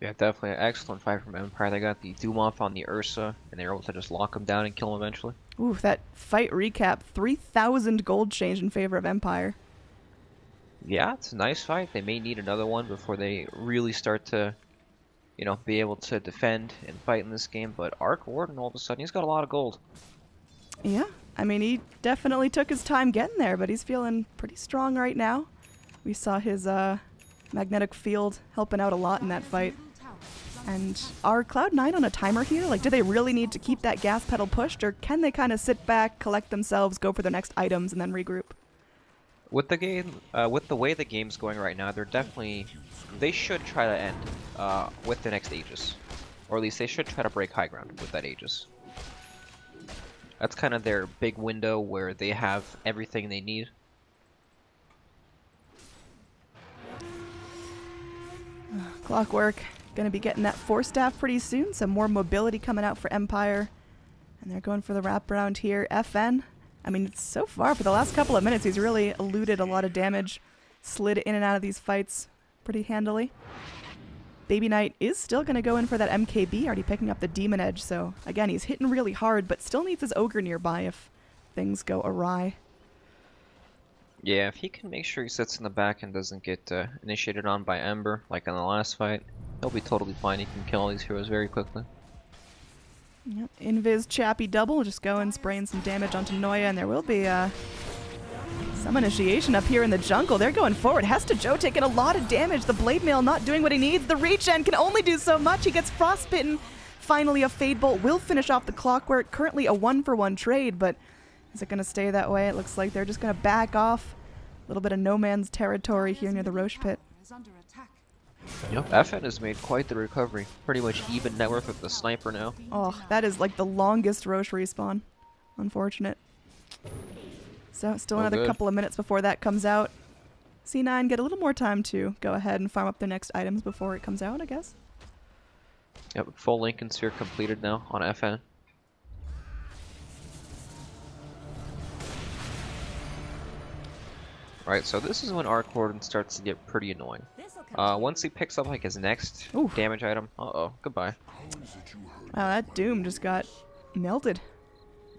Yeah, definitely an excellent fight from Empire. They got the Doom off on the Ursa, and they were able to just lock him down and kill him eventually. Ooh, that fight recap, 3,000 gold change in favor of Empire. Yeah, it's a nice fight. They may need another one before they really start to, you know, be able to defend and fight in this game, but Arc Warden, all of a sudden, he's got a lot of gold. Yeah, I mean, he definitely took his time getting there, but he's feeling pretty strong right now. We saw his magnetic field helping out a lot in that fight. And are Cloud9 on a timer here? Like, do they really need to keep that gas pedal pushed, or can they kind of sit back, collect themselves, go for their next items, and then regroup? With the game, with the way the game's going right now, they should try to end with the next Aegis, or at least they should try to break high ground with that Aegis. That's kind of their big window where they have everything they need. Clockwork gonna be getting that Force Staff pretty soon. Some more mobility coming out for Empire, and they're going for the wraparound here. FN. I mean, so far, for the last couple of minutes, he's really eluded a lot of damage, slid in and out of these fights pretty handily. Baby Knight is still going to go in for that MKB, already picking up the Demon Edge, so again, he's hitting really hard, but still needs his Ogre nearby if things go awry. Yeah, if he can make sure he sits in the back and doesn't get initiated on by Ember, like in the last fight, he'll be totally fine. He can kill all these heroes very quickly. Yep, Invis Chappie double, just going, spraying some damage onto Noya, and there will be some initiation up here in the jungle. They're going forward. Hesta Joe taking a lot of damage. The Blade Mail not doing what he needs. The Regen can only do so much. He gets frostbitten. Finally, a Fade Bolt will finish off the Clockwork. Currently a 1-for-1 trade, but is it going to stay that way? It looks like they're just going to back off. A little bit of no man's territory here near the Roche Pit. Yep. FN has made quite the recovery. Pretty much even net worth with the sniper now. Oh, that is like the longest Roche respawn. Unfortunate. So still another couple of minutes before that comes out. C9 get a little more time to go ahead and farm up their next items before it comes out, I guess. Yep, full Lincoln Sphere completed now on FN. Right, so this is when Arc Warden starts to get pretty annoying. Once he picks up like his next damage item, goodbye. Wow, that Doom just got melted.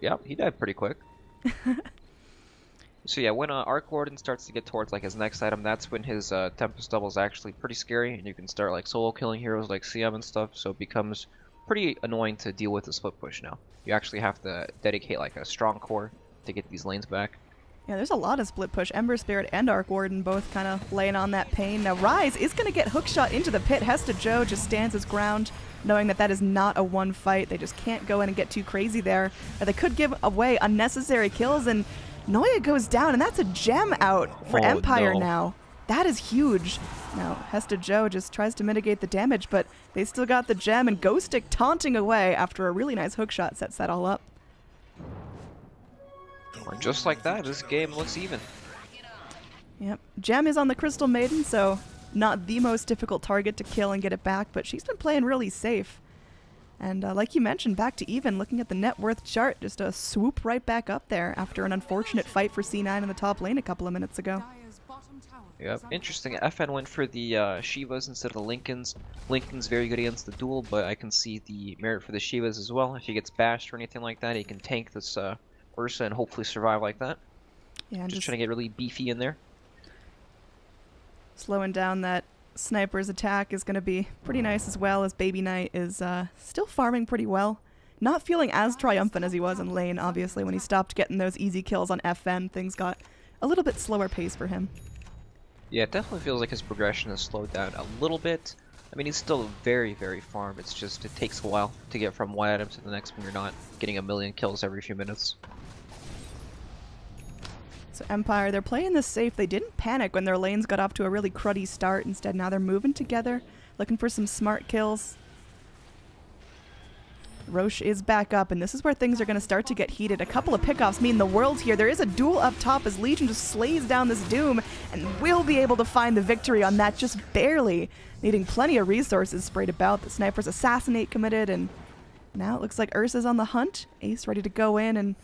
Yep, he died pretty quick. So yeah, when Arc Warden starts to get towards like his next item, that's when his Tempest Double is actually pretty scary, and you can start like solo killing heroes like CM and stuff, so it becomes pretty annoying to deal with the split push now. You actually have to dedicate like a strong core to get these lanes back. Yeah, there's a lot of split push. Ember Spirit and Arc Warden both kind of laying on that pain. Now Rise is going to get hookshot into the pit. Hesta Joe just stands his ground, knowing that that is not a one fight. They just can't go in and get too crazy there. Or they could give away unnecessary kills, and Noya goes down, and that's a gem out for Empire now. That is huge. Now, Hesta Joe just tries to mitigate the damage, but they still got the gem, and Ghost Stick taunting away after a really nice hookshot sets that all up. Just like that, this game looks even. Yep. Gem is on the Crystal Maiden, so not the most difficult target to kill and get it back, but she's been playing really safe. And like you mentioned, back to even, looking at the net worth chart, just a swoop right back up there after an unfortunate fight for C9 in the top lane a couple of minutes ago. Yep, interesting. FN went for the Shivas instead of the Lincolns. Lincoln's very good against the duel, but I can see the merit for the Shivas as well. If he gets bashed or anything like that, he can tank this Ursa and hopefully survive like that. Yeah, just trying to get really beefy in there. Slowing down that sniper's attack is going to be pretty nice, as well as Baby Knight is still farming pretty well. Not feeling as triumphant as he was in lane, obviously. When he stopped getting those easy kills on FN, things got a little bit slower pace for him. Yeah, it definitely feels like his progression has slowed down a little bit. I mean, he's still very, very farm. It's just, it takes a while to get from one item to the next when you're not getting a million kills every few minutes. So Empire, they're playing this safe. They didn't panic when their lanes got off to a really cruddy start. Instead, now they're moving together, looking for some smart kills. Roche is back up, and this is where things are going to start to get heated. A couple of pickoffs mean the world here. There is a duel up top as Legion just slays down this Doom and will be able to find the victory on that just barely. Needing plenty of resources sprayed about. The Sniper's Assassinate committed, and now it looks like Ursa's on the hunt. Ace ready to go in, and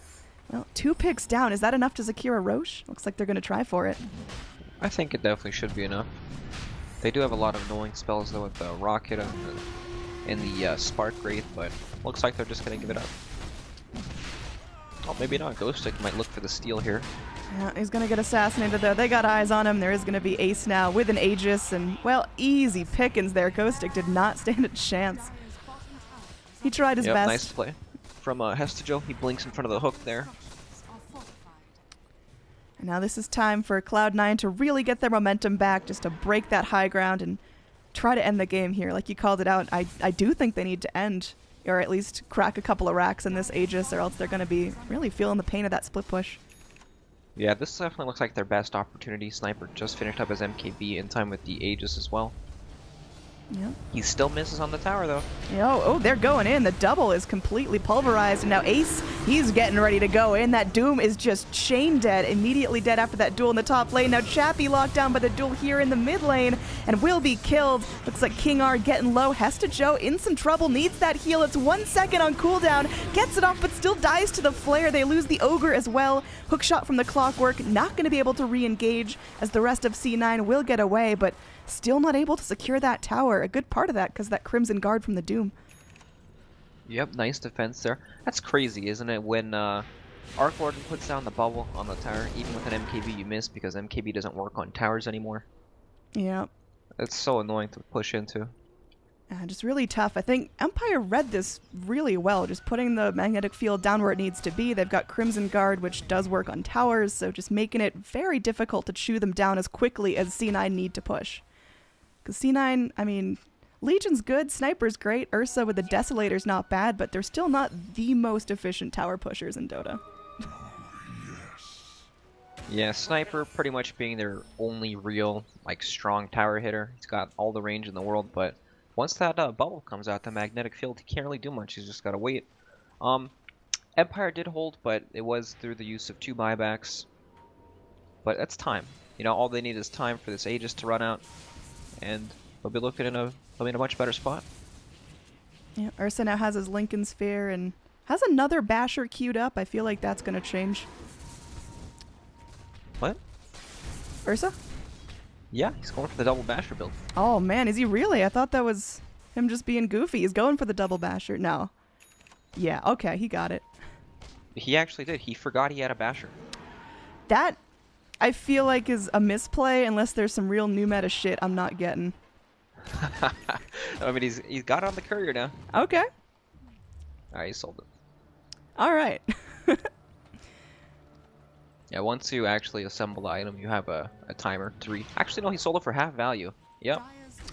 well, 2 picks down. Is that enough to secure a Roche? Looks like they're going to try for it. I think it definitely should be enough. They do have a lot of annoying spells though with the Rocket and the Spark Wraith, but looks like they're just going to give it up. Oh, maybe not. Ghost Stick might look for the steal here. Yeah, he's going to get assassinated though. They got eyes on him. There is going to be Ace now with an Aegis, and well, easy pickings there. Ghost Stick did not stand a chance. He tried his best. Nice play from Hestajo. He blinks in front of the hook there. And now this is time for Cloud9 to really get their momentum back, just to break that high ground and try to end the game here. Like you called it out, I do think they need to end, or at least crack a couple of racks in this Aegis, or else they're going to be really feeling the pain of that split push. Yeah, this definitely looks like their best opportunity. Sniper just finished up his MKB in time with the Aegis as well. Yeah. He still misses on the tower though. Oh, they're going in. The double is completely pulverized. And now Ace, he's getting ready to go in. That Doom is just chain dead, immediately dead after that duel in the top lane. Now Chappie locked down by the duel here in the mid lane and will be killed. Looks like King R getting low. Hestajo in some trouble, needs that heal. It's 1 second on cooldown. Gets it off, but still dies to the flare. They lose the Ogre as well. Hookshot from the Clockwork, not going to be able to re-engage as the rest of C9 will get away, but still not able to secure that tower. A good part of that because that Crimson Guard from the Doom. Yep, nice defense there. That's crazy, isn't it? When Arc Warden puts down the bubble on the tower, even with an MKB you miss because MKB doesn't work on towers anymore. Yeah. It's so annoying to push into. Just really tough. I think Empire read this really well, just putting the magnetic field down where it needs to be. They've got Crimson Guard, which does work on towers, so just making it very difficult to chew them down as quickly as C9 need to push. Because C9, I mean, Legion's good, Sniper's great, Ursa with the Desolator's not bad, but they're still not the most efficient tower pushers in Dota. Yeah, Sniper pretty much being their only real, like, strong tower hitter. He's got all the range in the world, but once that bubble comes out, the magnetic field, he can't really do much. He's just got to wait. Empire did hold, but it was through the use of 2 buybacks. But that's time. You know, all they need is time for this Aegis to run out, and they'll be looking in a much better spot. Yeah, Ursa now has his Lincoln Sphere and has another Basher queued up. I feel like that's going to change. What? Ursa? Yeah, he's going for the double Basher build. Oh man, is he really? I thought that was him just being goofy. He's going for the double Basher. No. Yeah, okay, he got it. He actually did. He forgot he had a Basher. That, I feel like, is a misplay unless there's some real new meta shit I'm not getting. I mean, he's got it on the courier now. Okay. Alright, he sold it. Alright. Yeah, once you actually assemble the item, you have a timer to Actually, no, he sold it for half value. Yep.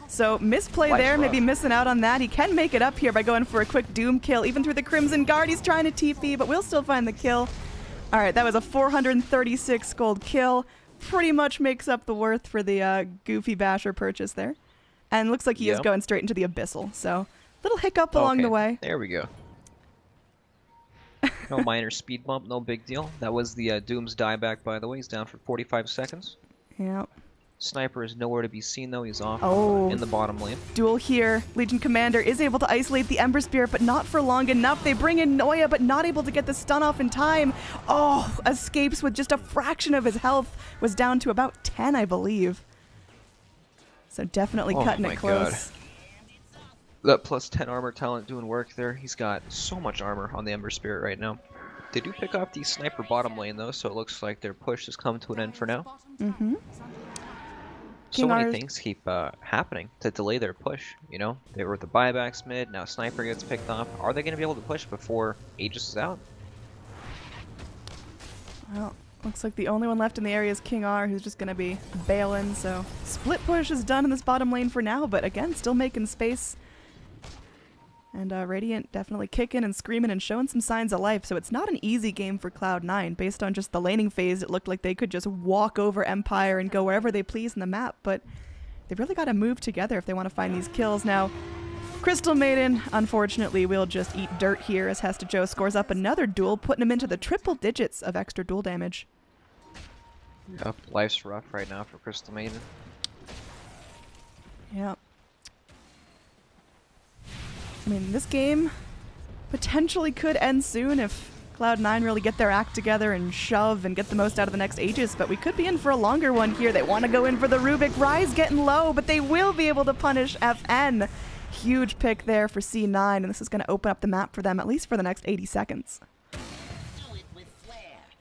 So, misplay Life's there, rough. maybe missing out on that. He can make it up here by going for a quick Doom kill. Even through the Crimson Guard, he's trying to TP, but we'll still find the kill. Alright, that was a 436 gold kill. Pretty much makes up the worth for the Goofy Basher purchase there. And looks like he is going straight into the Abyssal, so little hiccup along the way. There we go. No minor speed bump, no big deal. That was the Doom's dieback, by the way. He's down for 45 seconds. Yeah. Sniper is nowhere to be seen, though. He's off Oh. in the bottom lane. Duel here. Legion Commander is able to isolate the Ember Spirit, but not for long enough. They bring in Noya, but not able to get the stun off in time. Oh, escapes with just a fraction of his health. Was down to about 10, I believe. So definitely cutting it close. God. That plus 10 armor talent doing work there. He's got so much armor on the Ember Spirit right now. They do pick off the Sniper bottom lane, though, so it looks like their push has come to an end for now. Mm-hmm. So many things keep happening to delay their push, you know? They were with the buybacks mid, now Sniper gets picked off. Are they going to be able to push before Aegis is out? Well, Looks like the only one left in the area is King R, who's just going to be bailing. So split push is done in this bottom lane for now, but again, still making space. And Radiant definitely kicking and screaming and showing some signs of life. So it's not an easy game for Cloud9. Based on just the laning phase, it looked like they could just walk over Empire and go wherever they please in the map. But they've really got to move together if they want to find these kills. Now, Crystal Maiden, unfortunately, will just eat dirt here as Hesta Joe scores up another duel, putting him into the triple digits of extra duel damage. Yep, life's rough right now for Crystal Maiden. Yeah. I mean, this game potentially could end soon if Cloud9 really get their act together and shove and get the most out of the next Aegis, but we could be in for a longer one here. They want to go in for the Rubik. Rise getting low, but they will be able to punish FN. Huge pick there for C9, and this is going to open up the map for them, at least for the next 80 seconds.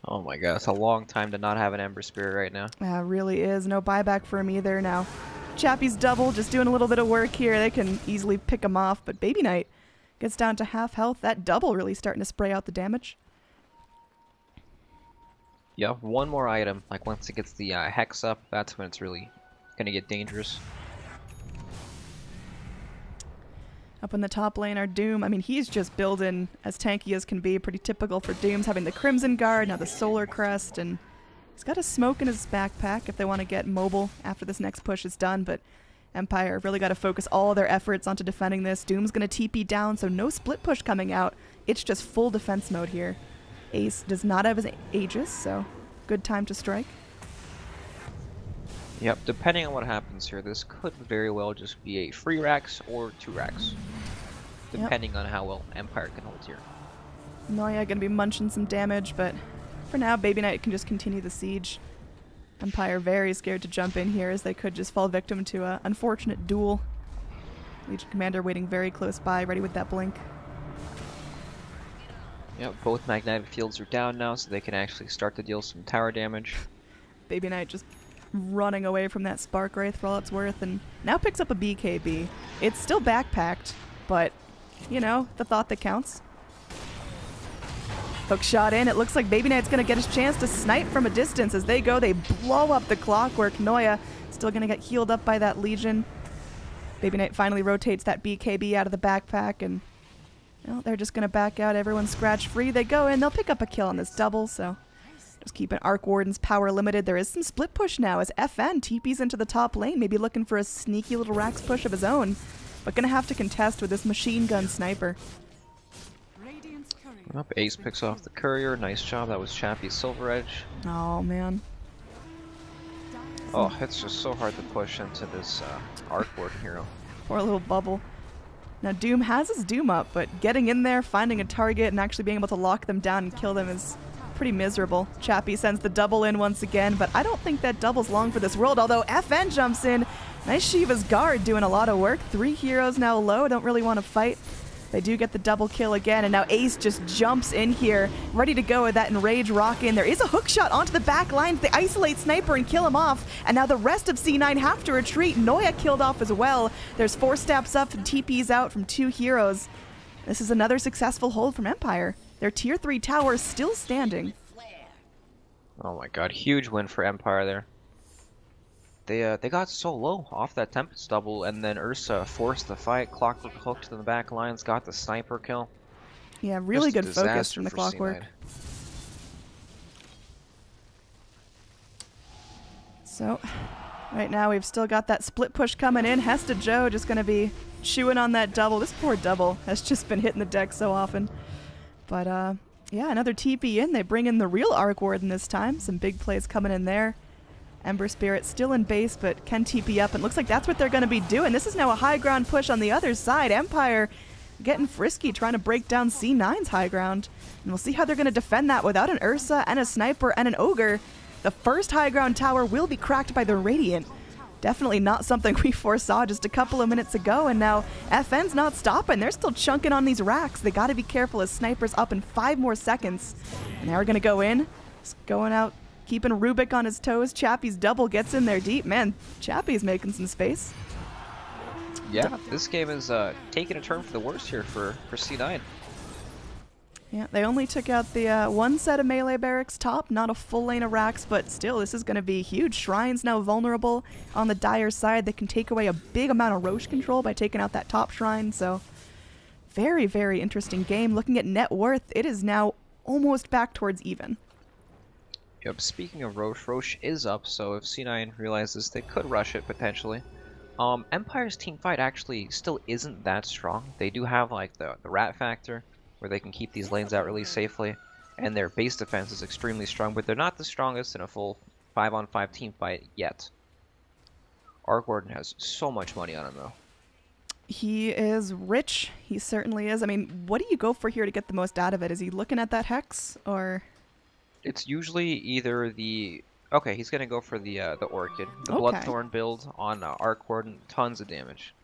Oh my god, it's a long time to not have an Ember Spirit right now. Yeah, it really is. No buyback for him either now. Chappie's double, just doing a little bit of work here. They can easily pick him off, but Baby Knight gets down to half health. That double really starting to spray out the damage. Yeah, one more item. Like once it gets the Hex up, that's when it's really going to get dangerous. Up in the top lane are Doom. I mean, he's just building as tanky as can be. Pretty typical for Doom's having the Crimson Guard, now the Solar Crest, and he's got a smoke in his backpack if they want to get mobile after this next push is done. But Empire really got to focus all their efforts onto defending this. Doom's going to TP down, so no split push coming out. It's just full defense mode here. Ace does not have his Aegis, so good time to strike. Yep, depending on what happens here, this could very well just be a 3 racks or 2 racks. Depending on how well Empire can hold here. Noya gonna be munching some damage, but for now, Baby Knight can just continue the siege. Empire very scared to jump in here as they could just fall victim to an unfortunate duel. Legion Commander waiting very close by, ready with that blink. Yep, both magnetic fields are down now, so they can actually start to deal some tower damage. Baby Knight just running away from that Spark Wraith for all it's worth, and now picks up a BKB. It's still backpacked, but, you know, the thought that counts. Hook shot in. It looks like Baby Knight's going to get his chance to snipe from a distance. As they go, they blow up the clockwork. Noya still going to get healed up by that Legion. Baby Knight finally rotates that BKB out of the backpack, and well, they're just going to back out. Everyone's scratch free. They go in. They'll pick up a kill on this double, so just keeping Arc Warden's power limited. There is some split push now as FN TPs into the top lane, maybe looking for a sneaky little Rax push of his own, but going to have to contest with this machine gun sniper. Up, Ace picks off the courier. Nice job. That was Chappie's Silver Edge. Oh, man. Oh, it's just so hard to push into this Arc Warden hero. Poor little bubble. Now Doom has his Doom up, but getting in there, finding a target, and actually being able to lock them down and kill them is pretty miserable. Chappie sends the double in once again, but I don't think that double's long for this world, although FN jumps in. Nice Shiva's Guard doing a lot of work. 3 heroes now low, don't really want to fight. They do get the double kill again, and now Ace just jumps in here, ready to go with that Enrage rock in. There is a hook shot onto the back lines. They isolate Sniper and kill him off, and now the rest of C9 have to retreat. Noya killed off as well. There's 4 steps up and TPs out from 2 heroes. This is another successful hold from Empire. Their tier 3 tower is still standing. Oh my god, huge win for Empire there. They got so low off that Tempest double, and then Ursa forced the fight. Clockwork hooked in the back lines, got the sniper kill. Yeah, really Just good focus from the Clockwork. C9. So, right now we've still got that split push coming in. Hesta Joe just going to be chewing on that double. This poor double has just been hitting the deck so often. But, yeah, another TP in. They bring in the real Arc Warden this time. Some big plays coming in there. Ember Spirit still in base, but can TP up, and looks like that's what they're going to be doing. This is now a high ground push on the other side. Empire getting frisky, trying to break down C9's high ground. And we'll see how they're going to defend that without an Ursa and a Sniper and an Ogre. The first high ground tower will be cracked by the Radiant. Definitely not something we foresaw just a couple of minutes ago, and now FN's not stopping. They're still chunking on these racks. They got to be careful as Sniper's up in 5 more seconds. And now we're going to go in. Just going out, keeping Rubik on his toes. Chappie's double gets in there deep. Man, Chappie's making some space. Yeah, this game is taking a turn for the worse here for C9. Yeah, they only took out the one set of melee barracks top, not a full lane of racks, but still, this is going to be huge. Shrine's now vulnerable on the Dire side. They can take away a big amount of Roche control by taking out that top Shrine, so very, very interesting game. Looking at net worth, it is now almost back towards even. Yep, speaking of Roche, Roche is up, so if C9 realizes they could rush it potentially. Empire's team fight actually still isn't that strong. They do have like the rat factor, where they can keep these lanes out really safely, and their base defense is extremely strong, but they're not the strongest in a full 5-on-5 team fight yet. Arc Warden has so much money on him though. He is rich. He certainly is. I mean, what do you go for here to get the most out of it? Is he looking at that Hex, or? It's usually either the... Okay, he's gonna go for the Orchid. The Okay. Bloodthorn build on Arc Warden, tons of damage.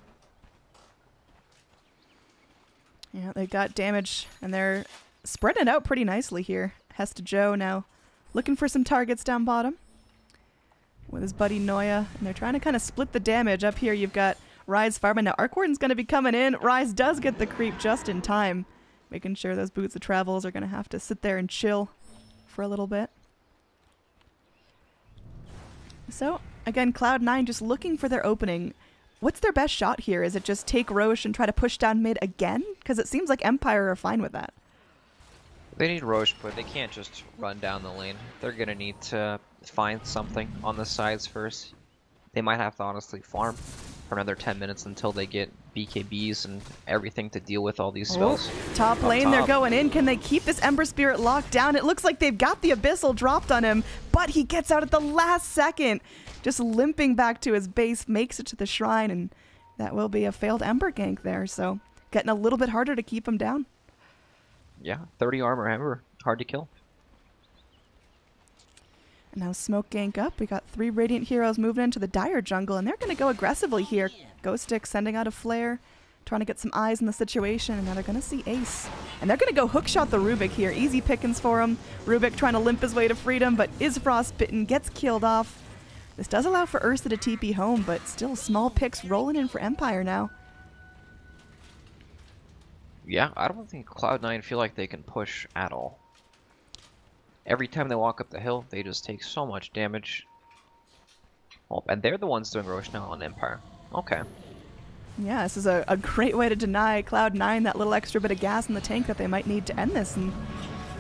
Yeah, they got damage, and they're spreading it out pretty nicely here. Hesta Joe now looking for some targets down bottom with his buddy Noya, and they're trying to kind of split the damage. Up here, you've got Rise farming. Now, Arc Warden's going to be coming in. Rise does get the creep just in time, making sure those Boots of Travels are going to have to sit there and chill for a little bit. So, again, Cloud9 just looking for their opening. What's their best shot here? Is it just take Roche and try to push down mid again? Because it seems like Empire are fine with that. They need Roche, but they can't just run down the lane. They're gonna need to find something on the sides first. They might have to honestly farm for another 10 minutes until they get BKBs and everything to deal with all these spells. Top lane, they're going in. Can they keep this Ember Spirit locked down? It looks like they've got the Abyssal dropped on him, but he gets out at the last second. Just limping back to his base, makes it to the Shrine, and that will be a failed Ember gank there, so getting a little bit harder to keep him down. Yeah, 30 armor Ember, hard to kill. And now smoke gank up. We got 3 Radiant heroes moving into the Dire jungle, and they're going to go aggressively here. Ghost Stick sending out a flare, trying to get some eyes in the situation, and now they're going to see Ace. And they're going to go hookshot the Rubik here. Easy pickings for him. Rubik trying to limp his way to freedom, but is frostbitten, gets killed off. This does allow for Ursa to TP home, but still small picks rolling in for Empire now. Yeah, I don't think Cloud9 feel like they can push at all. Every time they walk up the hill, they just take so much damage. Oh, and they're the ones doing Roche now on Empire. Okay. Yeah, this is a great way to deny Cloud9 that little extra bit of gas in the tank that they might need to end this. And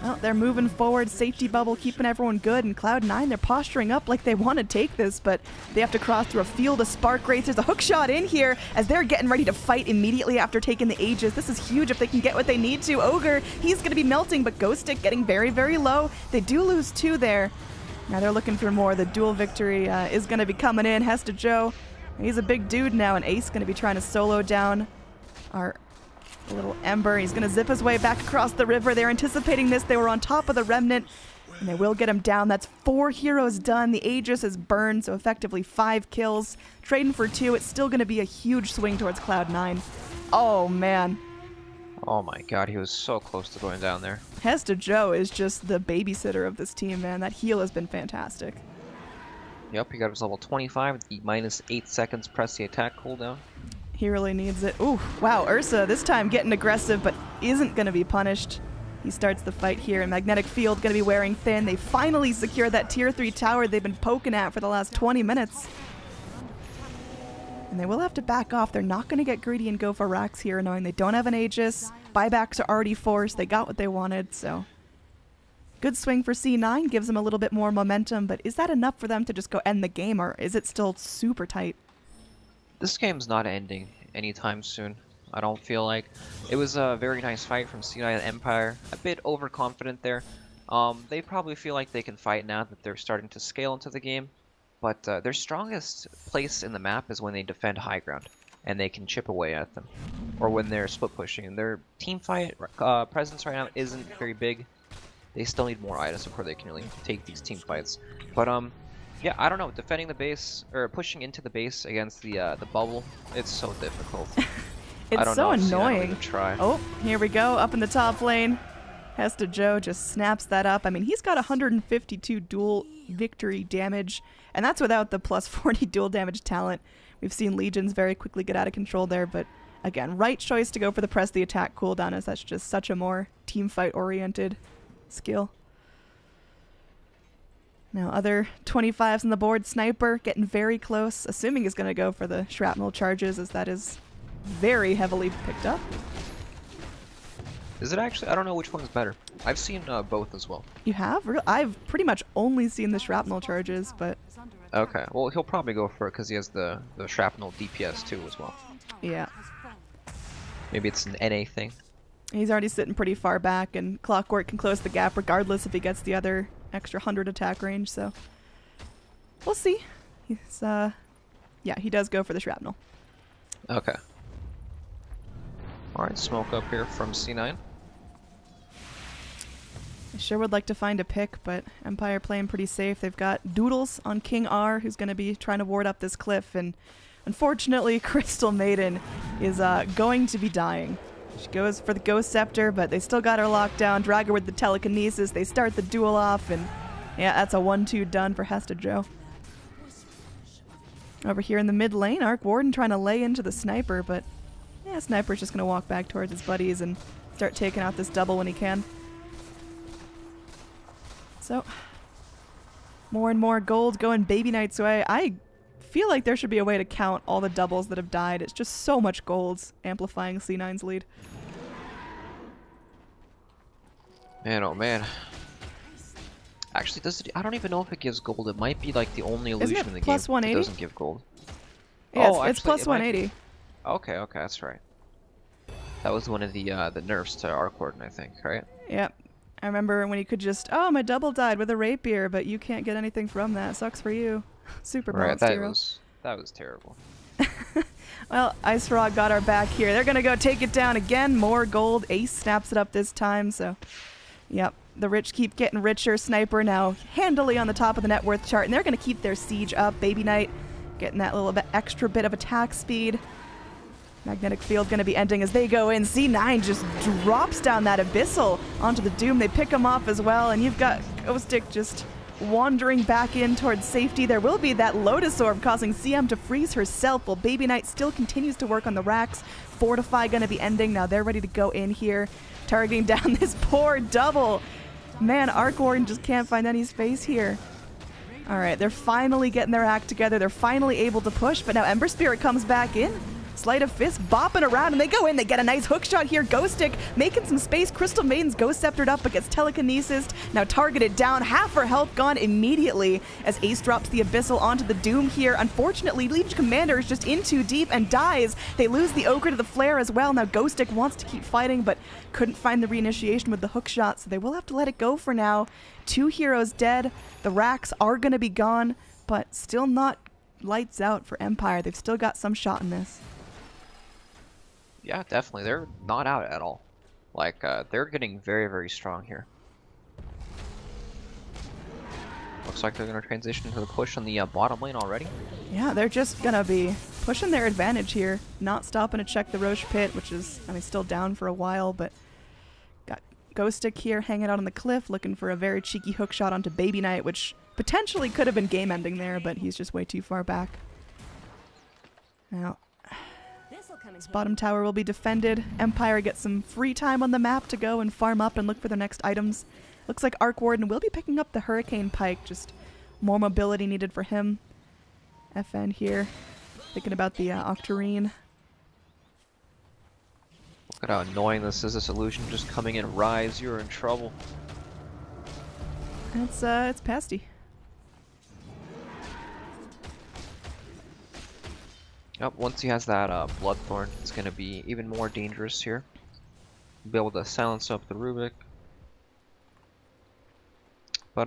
well, they're moving forward, safety bubble, keeping everyone good, and Cloud9, they're posturing up like they want to take this, but they have to cross through a field of Spark Wraiths. There's a hook shot in here as they're getting ready to fight immediately after taking the Aegis. This is huge if they can get what they need to. Ogre, he's going to be melting, but Ghost Stick getting very, very low. They do lose 2 there. Now they're looking for more. The dual victory is going to be coming in. Hesta Joe, he's a big dude now, and Ace going to be trying to solo down our little Ember. He's going to zip his way back across the river. They're anticipating this. They were on top of the Remnant, and they will get him down. That's 4 heroes done. The Aegis is burned, so effectively 5 kills. Trading for 2. It's still going to be a huge swing towards Cloud9. Oh, man. Oh my god, he was so close to going down there. Hesta Joe is just the babysitter of this team, man. That heal has been fantastic. Yep, he got his level 25 with the minus 8 seconds press the attack cooldown. He really needs it. Ooh, wow, Ursa this time getting aggressive, but isn't going to be punished. He starts the fight here, and Magnetic Field going to be wearing thin. They finally secure that tier 3 tower they've been poking at for the last 20 minutes. And they will have to back off. They're not going to get greedy and go for racks here, knowing they don't have an Aegis. Buybacks are already forced. They got what they wanted, so good swing for C9. Gives them a little bit more momentum, but is that enough for them to just go end the game, or is it still super tight? This game's not ending anytime soon. I don't feel like. It was a very nice fight from C9 and Empire. A bit overconfident there. They probably feel like they can fight now that they're starting to scale into the game. But their strongest place in the map is when they defend high ground, and they can chip away at them. Or when they're split pushing. And their team fight presence right now isn't very big. They still need more items before they can really take these team fights. But yeah, I don't know. Defending the base, or pushing into the base against the bubble, it's so difficult. It's so annoying. Try. Oh, here we go, up in the top lane. Hesta Joe just snaps that up. I mean, he's got 152 dual victory damage, and that's without the plus 40 dual damage talent. We've seen Legions very quickly get out of control there, but again, right choice to go for the press the attack cooldown, as that's just such a more team fight oriented skill. Now other 25s on the board. Sniper getting very close, assuming he's going to go for the shrapnel charges, as that is very heavily picked up. Is it actually? I don't know which one is better. I've seen both as well. You have? I've pretty much only seen the shrapnel charges, but... Okay, well, he'll probably go for it because he has the shrapnel DPS too as well. Yeah. Maybe it's an NA thing. He's already sitting pretty far back, and Clockwork can close the gap regardless if he gets the other extra 100 attack range, so... We'll see. He's, yeah, he does go for the shrapnel. Okay. Alright, smoke up here from C9. I sure would like to find a pick, but Empire playing pretty safe. They've got Doodles on King R, who's going to be trying to ward up this cliff, and unfortunately, Crystal Maiden is going to be dying. She goes for the Ghost Scepter, but they still got her locked down. Drag her with the Telekinesis. They start the duel off, and yeah, that's a 1-2 done for Hesta Joe. Over here in the mid lane, Arc Warden trying to lay into the Sniper, but yeah, Sniper's just going to walk back towards his buddies and start taking out this double when he can. So, more and more gold going Baby Knight's way. I feel like there should be a way to count all the doubles that have died. It's just so much golds amplifying C9's lead. Man, oh man. Actually, I don't even know if it gives gold. It might be like the only illusion in the game that doesn't give gold. Yeah, oh, it's plus 180. Okay, okay, that's right. That was one of the nerfs to Arc Warden, I think, right? Yep. I remember when you could just, oh, my double died with a rapier, but you can't get anything from that. Sucks for you. Super balanced hero. That was terrible. Well, Ice Frog got our back here. They're going to go take it down again. More gold. Ace snaps it up this time, so yep. The rich keep getting richer. Sniper now handily on the top of the net worth chart, and they're going to keep their siege up. Baby Knight getting that little bit extra bit of attack speed. Magnetic Field going to be ending as they go in. C9 just drops down that Abyssal onto the Doom. They pick him off as well, and you've got Ghostic just wandering back in towards safety. There will be that Lotus Orb causing CM to freeze herself, while Baby Knight still continues to work on the racks. Fortify going to be ending. Now they're ready to go in here, targeting down this poor double. Man, Arc Warden just can't find any space here. All right, they're finally getting their act together. They're finally able to push, but now Ember Spirit comes back in. Sleight of Fist bopping around, and they go in. They get a nice hook shot here. Ghostic making some space. Crystal Maiden's Ghost Sceptered up, but gets Telekinesis. Now targeted down. Half her health gone immediately as Ace drops the Abyssal onto the Doom here. Unfortunately, Legion Commander is just in too deep and dies. They lose the Ogre to the Flare as well. Now Ghostic wants to keep fighting, but couldn't find the reinitiation with the hook shot, so they will have to let it go for now. 2 heroes dead. The racks are going to be gone, but still not lights out for Empire. They've still got some shot in this. Yeah, definitely. They're not out at all. Like, they're getting very, very strong here. Looks like they're going to transition to the push on the bottom lane already. Yeah, they're just going to be pushing their advantage here. Not stopping to check the Roche Pit, which is, I mean, still down for a while, but got Ghostic here hanging out on the cliff, looking for a very cheeky hook shot onto Baby Knight, which potentially could have been game-ending there, but he's just way too far back. Now, this bottom tower will be defended. Empire gets some free time on the map to go and farm up and look for their next items. Looks like Arc Warden will be picking up the Hurricane Pike, just more mobility needed for him. FN here, thinking about the Octarine. Look at how annoying this is, this illusion just coming in. Rise, you're in trouble. It's pasty. Yep, once he has that Bloodthorn, it's going to be even more dangerous here. Be able to silence up the Rubik. But,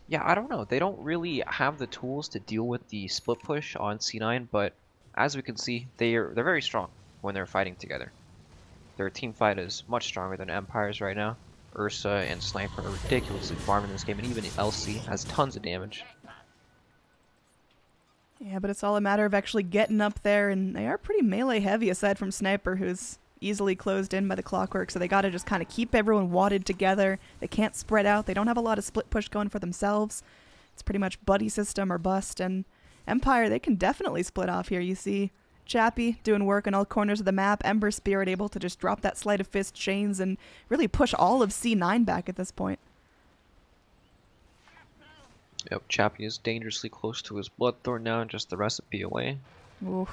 yeah, I don't know. They don't really have the tools to deal with the split push on C9, but as we can see, they're very strong when they're fighting together. Their team fight is much stronger than Empire's right now. Ursa and Sniper are ridiculously farming this game, and even LC has tons of damage. Yeah, but it's all a matter of actually getting up there, and they are pretty melee heavy aside from Sniper, who's easily closed in by the Clockwork, so they gotta just kind of keep everyone wadded together. They can't spread out. They don't have a lot of split push going for themselves. It's pretty much buddy system or bust, and Empire, they can definitely split off here. You see Chappie doing work in all corners of the map. Ember Spirit able to just drop that Sleight of Fist chains and really push all of C9 back at this point. Yep, Chappie is dangerously close to his Bloodthorn now, just the recipe away. Ooh.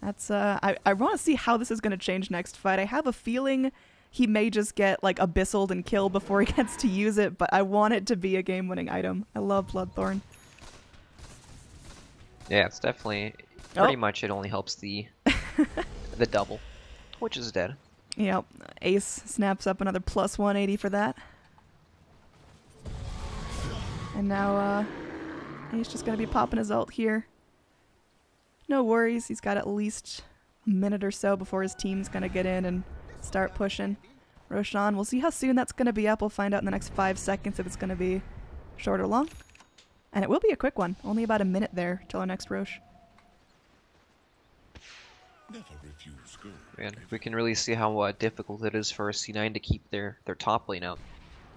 That's, I want to see how this is going to change next fight. I have a feeling he may just get, like, abyssaled and killed before he gets to use it, but I want it to be a game-winning item. I love Bloodthorn. Yeah, it's definitely... Pretty much it only helps the the double, which is dead. Yep, Ace snaps up another plus 180 for that. And now Ace just going to be popping his ult here. No worries, he's got at least a minute or so before his team's going to get in and start pushing. Roshan, we'll see how soon that's going to be up. We'll find out in the next 5 seconds if it's going to be short or long. And it will be a quick one, only about a minute there till our next Rosh. Man, we can really see how difficult it is for C9 to keep their top lane out.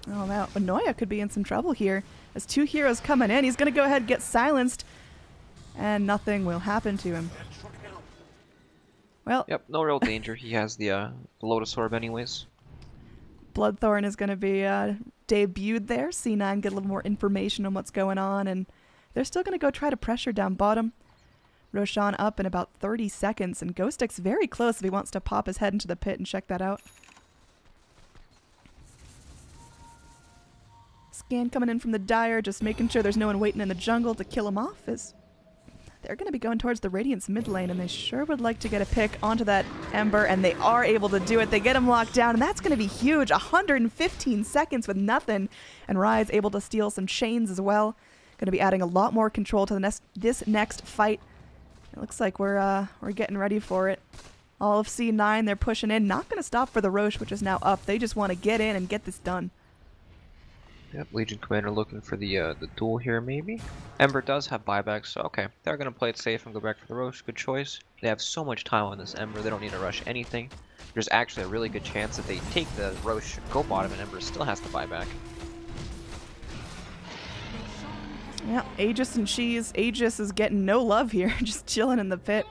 Oh, now Noya could be in some trouble here. As 2 heroes coming in, he's going to go ahead and get silenced, and nothing will happen to him. Well, yep, no real danger. He has the Lotus Orb anyways. Bloodthorn is going to be debuted there. C9 get a little more information on what's going on, and they're still going to go try to pressure down bottom. Roshan up in about 30 seconds, and Ghostic's very close if he wants to pop his head into the pit and check that out. Scan coming in from the Dire, just making sure there's no one waiting in the jungle to kill him off, as they're going to be going towards the Radiant's mid lane, and they sure would like to get a pick onto that Ember, and they are able to do it. They get him locked down, and that's going to be huge. 115 seconds with nothing, and Rai's able to steal some chains as well. Going to be adding a lot more control to this next fight. It looks like we're getting ready for it. All of C9, they're pushing in. Not going to stop for the Rosh, which is now up. They just want to get in and get this done. Yep, Legion Commander looking for the duel here, maybe. Ember does have buybacks, so okay. They're going to play it safe and go back for the Rosh. Good choice. They have so much time on this Ember, they don't need to rush anything. There's actually a really good chance that they take the Rosh, go bottom, and Ember still has to buy back. Yeah, Aegis and Cheese. Aegis is getting no love here, just chilling in the pit.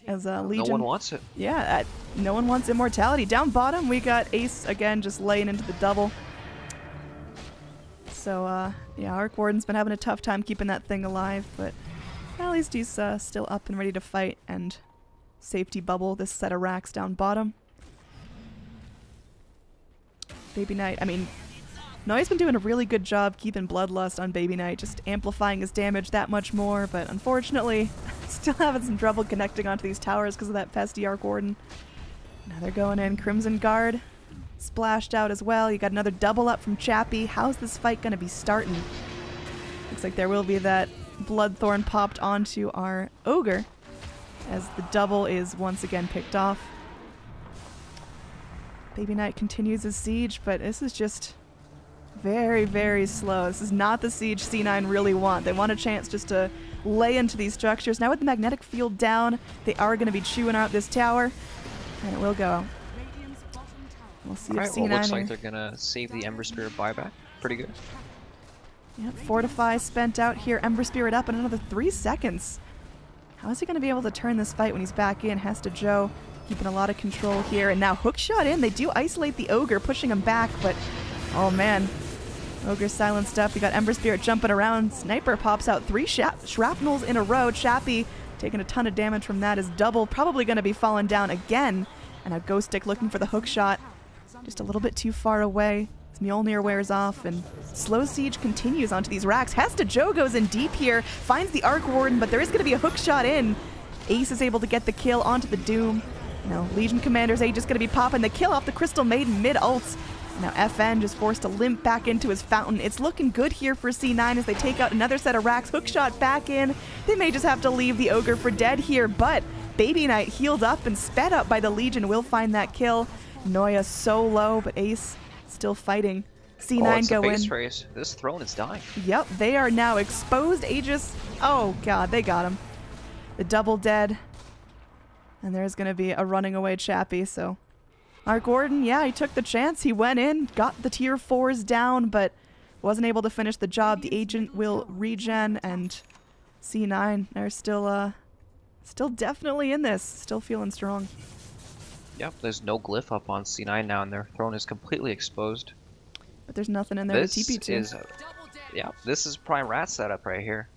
As Legion. No one wants it. Yeah, no one wants immortality. Down bottom, we got Ace again, just laying into the double. So, yeah, Arc Warden's been having a tough time keeping that thing alive, but at least he's still up and ready to fight and safety bubble this set of racks down bottom. Baby Knight, I mean, Noi's been doing a really good job keeping Bloodlust on Baby Knight, just amplifying his damage that much more, but unfortunately, still having some trouble connecting onto these towers because of that pesty Arc Warden. Now they're going in. Crimson Guard splashed out as well. You got another double up from Chappie. How's this fight going to be starting? Looks like there will be that Bloodthorn popped onto our Ogre as the double is once again picked off. Baby Knight continues his siege, but this is just very, very slow. This is not the siege C9 really want. They want a chance just to lay into these structures. Now with the magnetic field down, they are going to be chewing out this tower, and it will go. We'll see if C9 looks like they're going to save the Ember Spirit buyback. Pretty good. Yep, Fortify spent out here. Ember Spirit up in another 3 seconds. How is he going to be able to turn this fight when he's back in? Has to Joe keeping a lot of control here. And now hookshot in. They do isolate the Ogre, pushing him back, but oh man. Ogre's silenced up. You got Ember Spirit jumping around. Sniper pops out 3 shrapnels in a row. Chappie taking a ton of damage from that. Is double probably going to be falling down again. And now Ghost Stick looking for the hookshot. Just a little bit too far away. Mjolnir wears off, and slow siege continues onto these racks. Hesta Joe goes in deep here, finds the Arc Warden, but there is going to be a hookshot in. Ace is able to get the kill onto the Doom. Now Legion Commander's Aegis going to be popping the kill off the Crystal Maiden mid-ult. Now FN just forced to limp back into his fountain. It's looking good here for C9 as they take out another set of racks. Hookshot back in. They may just have to leave the Ogre for dead here, but Baby Knight healed up and sped up by the Legion will find that kill. Noya so low, but Ace still fighting. C9 go in. Base race. This throne is dying. Yep, they are now exposed. Aegis. Oh god, they got him. The double dead. And there's going to be a running away Chappie, so Arc Warden, yeah, he took the chance. He went in, got the tier 4s down, but wasn't able to finish the job. The agent will regen, and C9, they're still Still definitely in this. Still feeling strong. Yep, there's no glyph up on C9 now, and their throne is completely exposed. But there's nothing in there This to TP to. is, yeah, this is prime rat setup right here.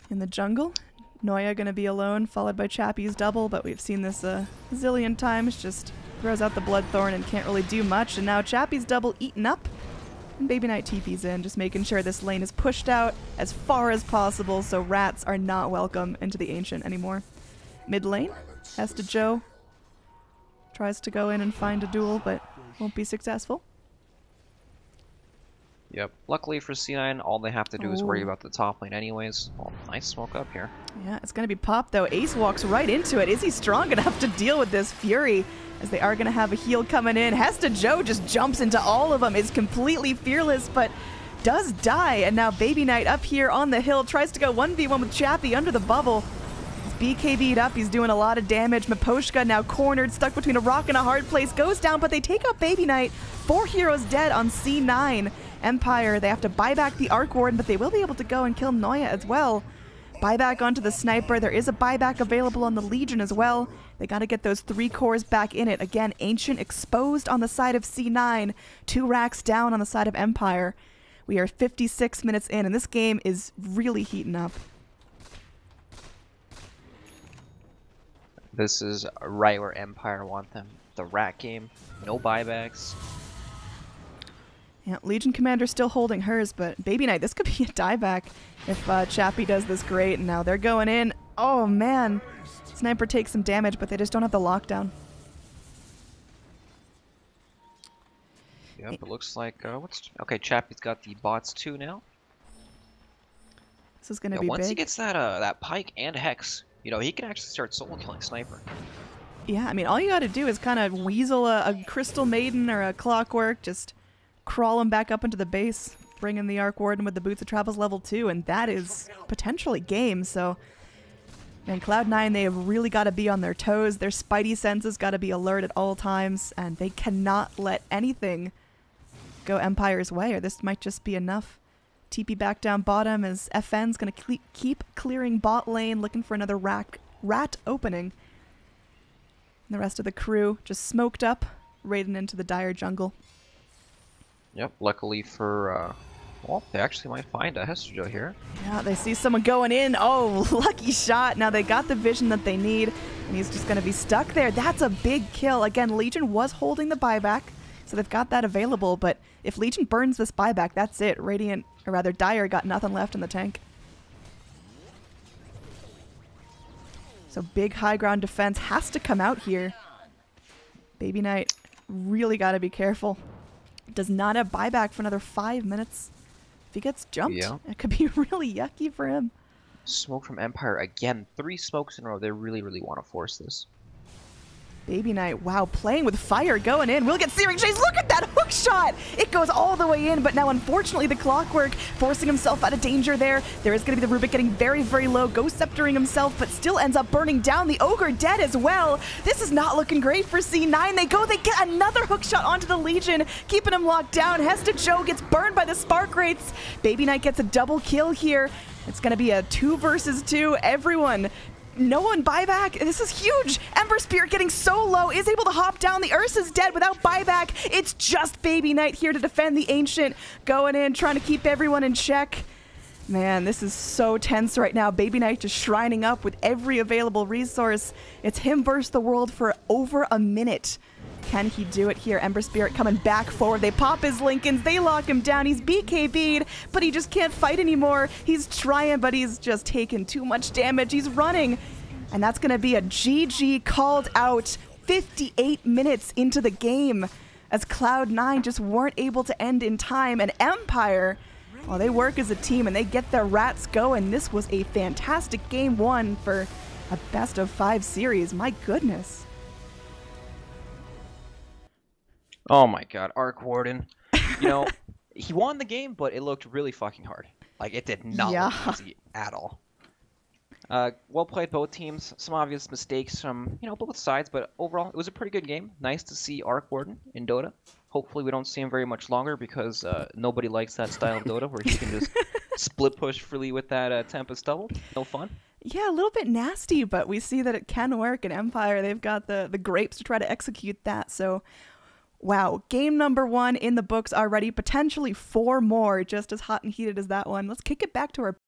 In the jungle, Noya gonna be alone, followed by Chappie's double, but we've seen this a zillion times. Just throws out the Bloodthorn and can't really do much. And now Chappie's double eaten up. And Baby Knight TP's in, just making sure this lane is pushed out as far as possible so rats are not welcome into the Ancient anymore. Mid lane, Hesta Joe tries to go in and find a duel, but won't be successful. Yep. Luckily for C9, all they have to do is worry about the top lane anyways. Oh, nice smoke up here. Yeah, it's going to be popped though. Ace walks right into it. Is he strong enough to deal with this Fury? As they are going to have a heal coming in. Hesta Joe just jumps into all of them. Is completely fearless, but does die. And now Baby Knight up here on the hill tries to go 1v1 with Chappie under the bubble. He's BKB'd up. He's doing a lot of damage. Miposhka now cornered, stuck between a rock and a hard place. Goes down, but they take out Baby Knight. 4 heroes dead on C9. Empire, they have to buy back the Arc Warden, but they will be able to go and kill Noya as well. Buyback onto the Sniper. There is a buyback available on the Legion as well. They got to get those 3 cores back in it. Again, Ancient exposed on the side of C9. 2 racks down on the side of Empire. We are 56 minutes in, and this game is really heating up. This is right where Empire want them. The rat game, no buybacks. Yeah, Legion Commander still holding hers, but Baby Knight, this could be a dieback if Chappie does this great. And now they're going in. Oh, man. Sniper takes some damage, but they just don't have the lockdown. Yep, it looks like, okay, Chappie's got the bots too now. This is going to be once big. he gets that Pike and Hex, you know, he can actually start solo killing Sniper. Yeah, I mean, all you got to do is kind of weasel a Crystal Maiden or a Clockwork, just crawl him back up into the base, bring in the Arc Warden with the Boots of Travels level 2, and that is potentially game. So, and Cloud9, they have really got to be on their toes. Their spidey senses got to be alert at all times, and they cannot let anything go Empire's way, or this might just be enough. TP back down bottom as FN's going to keep clearing bot lane, looking for another rat opening. And the rest of the crew just smoked up, raiding into the dire jungle. Yep, luckily for, well, they actually might find a Hesta Joe here. Yeah, they see someone going in. Oh, lucky shot. Now they got the vision that they need, and he's just going to be stuck there. That's a big kill. Again, Legion was holding the buyback, so they've got that available, but if Legion burns this buyback, that's it. Radiant, or rather Dire, got nothing left in the tank. So big high ground defense has to come out here. Baby Knight really got to be careful. Does not have buyback for another 5 minutes. If he gets jumped, it could be really yucky for him. Smoke from Empire again. 3 smokes in a row. They really, really want to force this. Baby Knight, wow, playing with fire, going in. We'll get Searing Chase. Look at that hook shot! It goes all the way in, but now unfortunately the Clockwork forcing himself out of danger there. There is going to be the Rubik getting very, very low, Ghost Sceptering himself, but still ends up burning down. The Ogre dead as well. This is not looking great for C9. They get another hook shot onto the Legion, keeping him locked down. Hesta Joe gets burned by the Spark Wraiths. Baby Knight gets a double kill here. It's going to be a 2 versus 2. Everyone, no one buyback. This is huge. Ember Spirit getting so low, is able to hop down. The Ursa's dead without buyback. It's just Baby Knight here to defend the Ancient. Going in, trying to keep everyone in check. Man, this is so tense right now. Baby Knight just shrining up with every available resource. It's him versus the world for over a minute. Can he do it here? Ember Spirit coming back forward. They pop his Lincolns. They lock him down. He's BKB'd, but he just can't fight anymore. He's trying, but he's just taken too much damage. He's running. And that's going to be a GG called out 58 minutes into the game as Cloud9 just weren't able to end in time. And Empire, well, they work as a team and they get their rats going. This was a fantastic game 1 for a best of 5 series. My goodness. Oh my god, Arc Warden. You know, he won the game, but it looked really fucking hard. Like, it did not look easy at all. Well played both teams. Some obvious mistakes from, you know, both sides, but overall, it was a pretty good game. Nice to see Arc Warden in Dota. Hopefully we don't see him very much longer because nobody likes that style of Dota where he can just split push freely with that Tempest double. No fun. Yeah, a little bit nasty, but we see that it can work. And Empire, they've got the grapes to try to execute that. So, wow, game number 1 in the books already. Potentially 4 more, just as hot and heated as that one. Let's kick it back to our